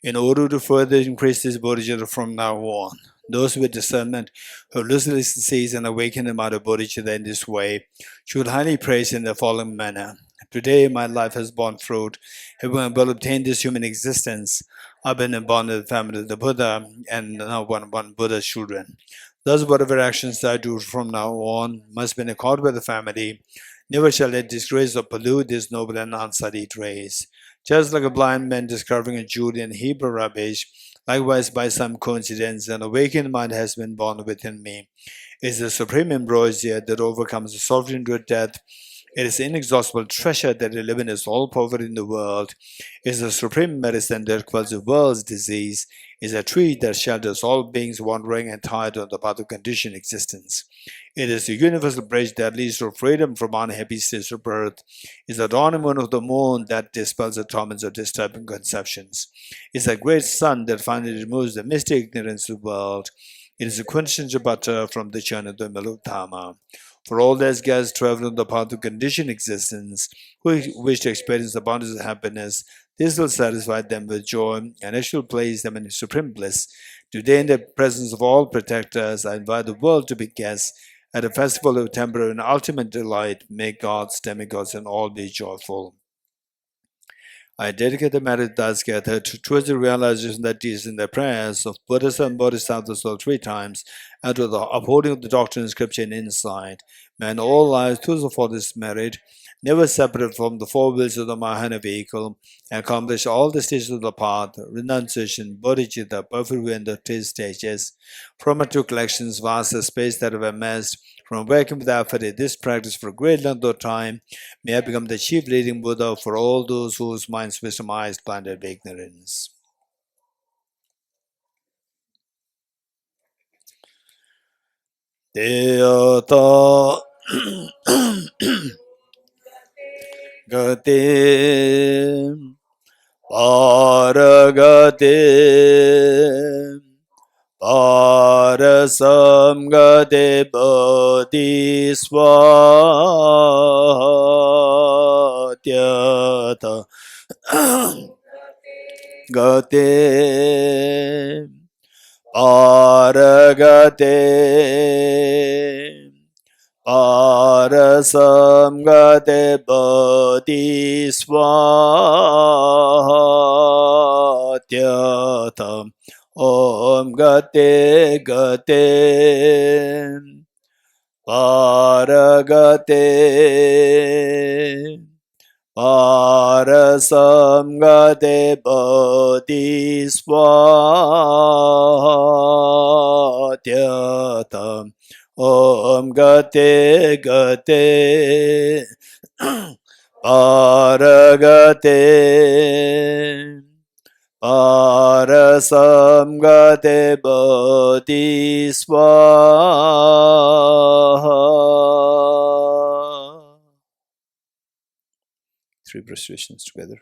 In order to further increase this bodhicitta from now on, those with discernment who lucidly seize and awaken the mind of bodhicitta in this way should highly praise in the following manner. Today my life has borne fruit. Having well obtained this human existence, I've been born in the family of the Buddha and now one Buddha's children. Thus whatever actions I do from now on must be in accord with the family. Never shall it disgrace or pollute this noble and unsullied race. Just like a blind man discovering a jewel in Hebrew rubbish, likewise by some coincidence an awakened mind has been born within me. It is the supreme ambrosia that overcomes the sovereign good death. It is the inexhaustible treasure that eliminates all poverty in the world. It is the supreme medicine that quells the world's disease. It is a tree that shelters all beings wandering and tired on the path of conditioned existence. It is the universal bridge that leads to freedom from unhappy states of birth. It is the ornament of the moon that dispels the torments of disturbing conceptions. It is a great sun that finally removes the misty ignorance of the world. It is a quintessential butter from the churn of the mill of Dharma. For all those guests traveling on the path of conditioned existence who wish to experience the abundance of happiness, this will satisfy them with joy and it shall place them in supreme bliss. Today, in the presence of all protectors, I invite the world to be guests at a festival of temporary and ultimate delight. May gods, demigods, and all be joyful. I dedicate the merit thus gathered towards the realization that is in the prayers of Buddhas and Bodhisattvas all 3 times, and to the upholding of the doctrine, scripture, and insight. May in all lives, those for this merit, never separate from the 4 wheels of the Mahana vehicle, accomplish all the stages of the path, renunciation, bodhicitta, perfect way in the 3 stages. From our 2 collections, vast the space that have amassed, from working with effort in this practice for a great length of time, may I become the chief leading Buddha for all those whose minds, wisdom, eyes blinded by ignorance. Deyata Gate Paragate Parasamgate Bodhiswatyata Gate Paragate Parasamgate Bodhiswatyata Om Gate Gate Paragate Parasamgate Bodhiswatyata Om Gate Gate Paragate Parasamgate Bodhiswatyata. 3 prostrations together.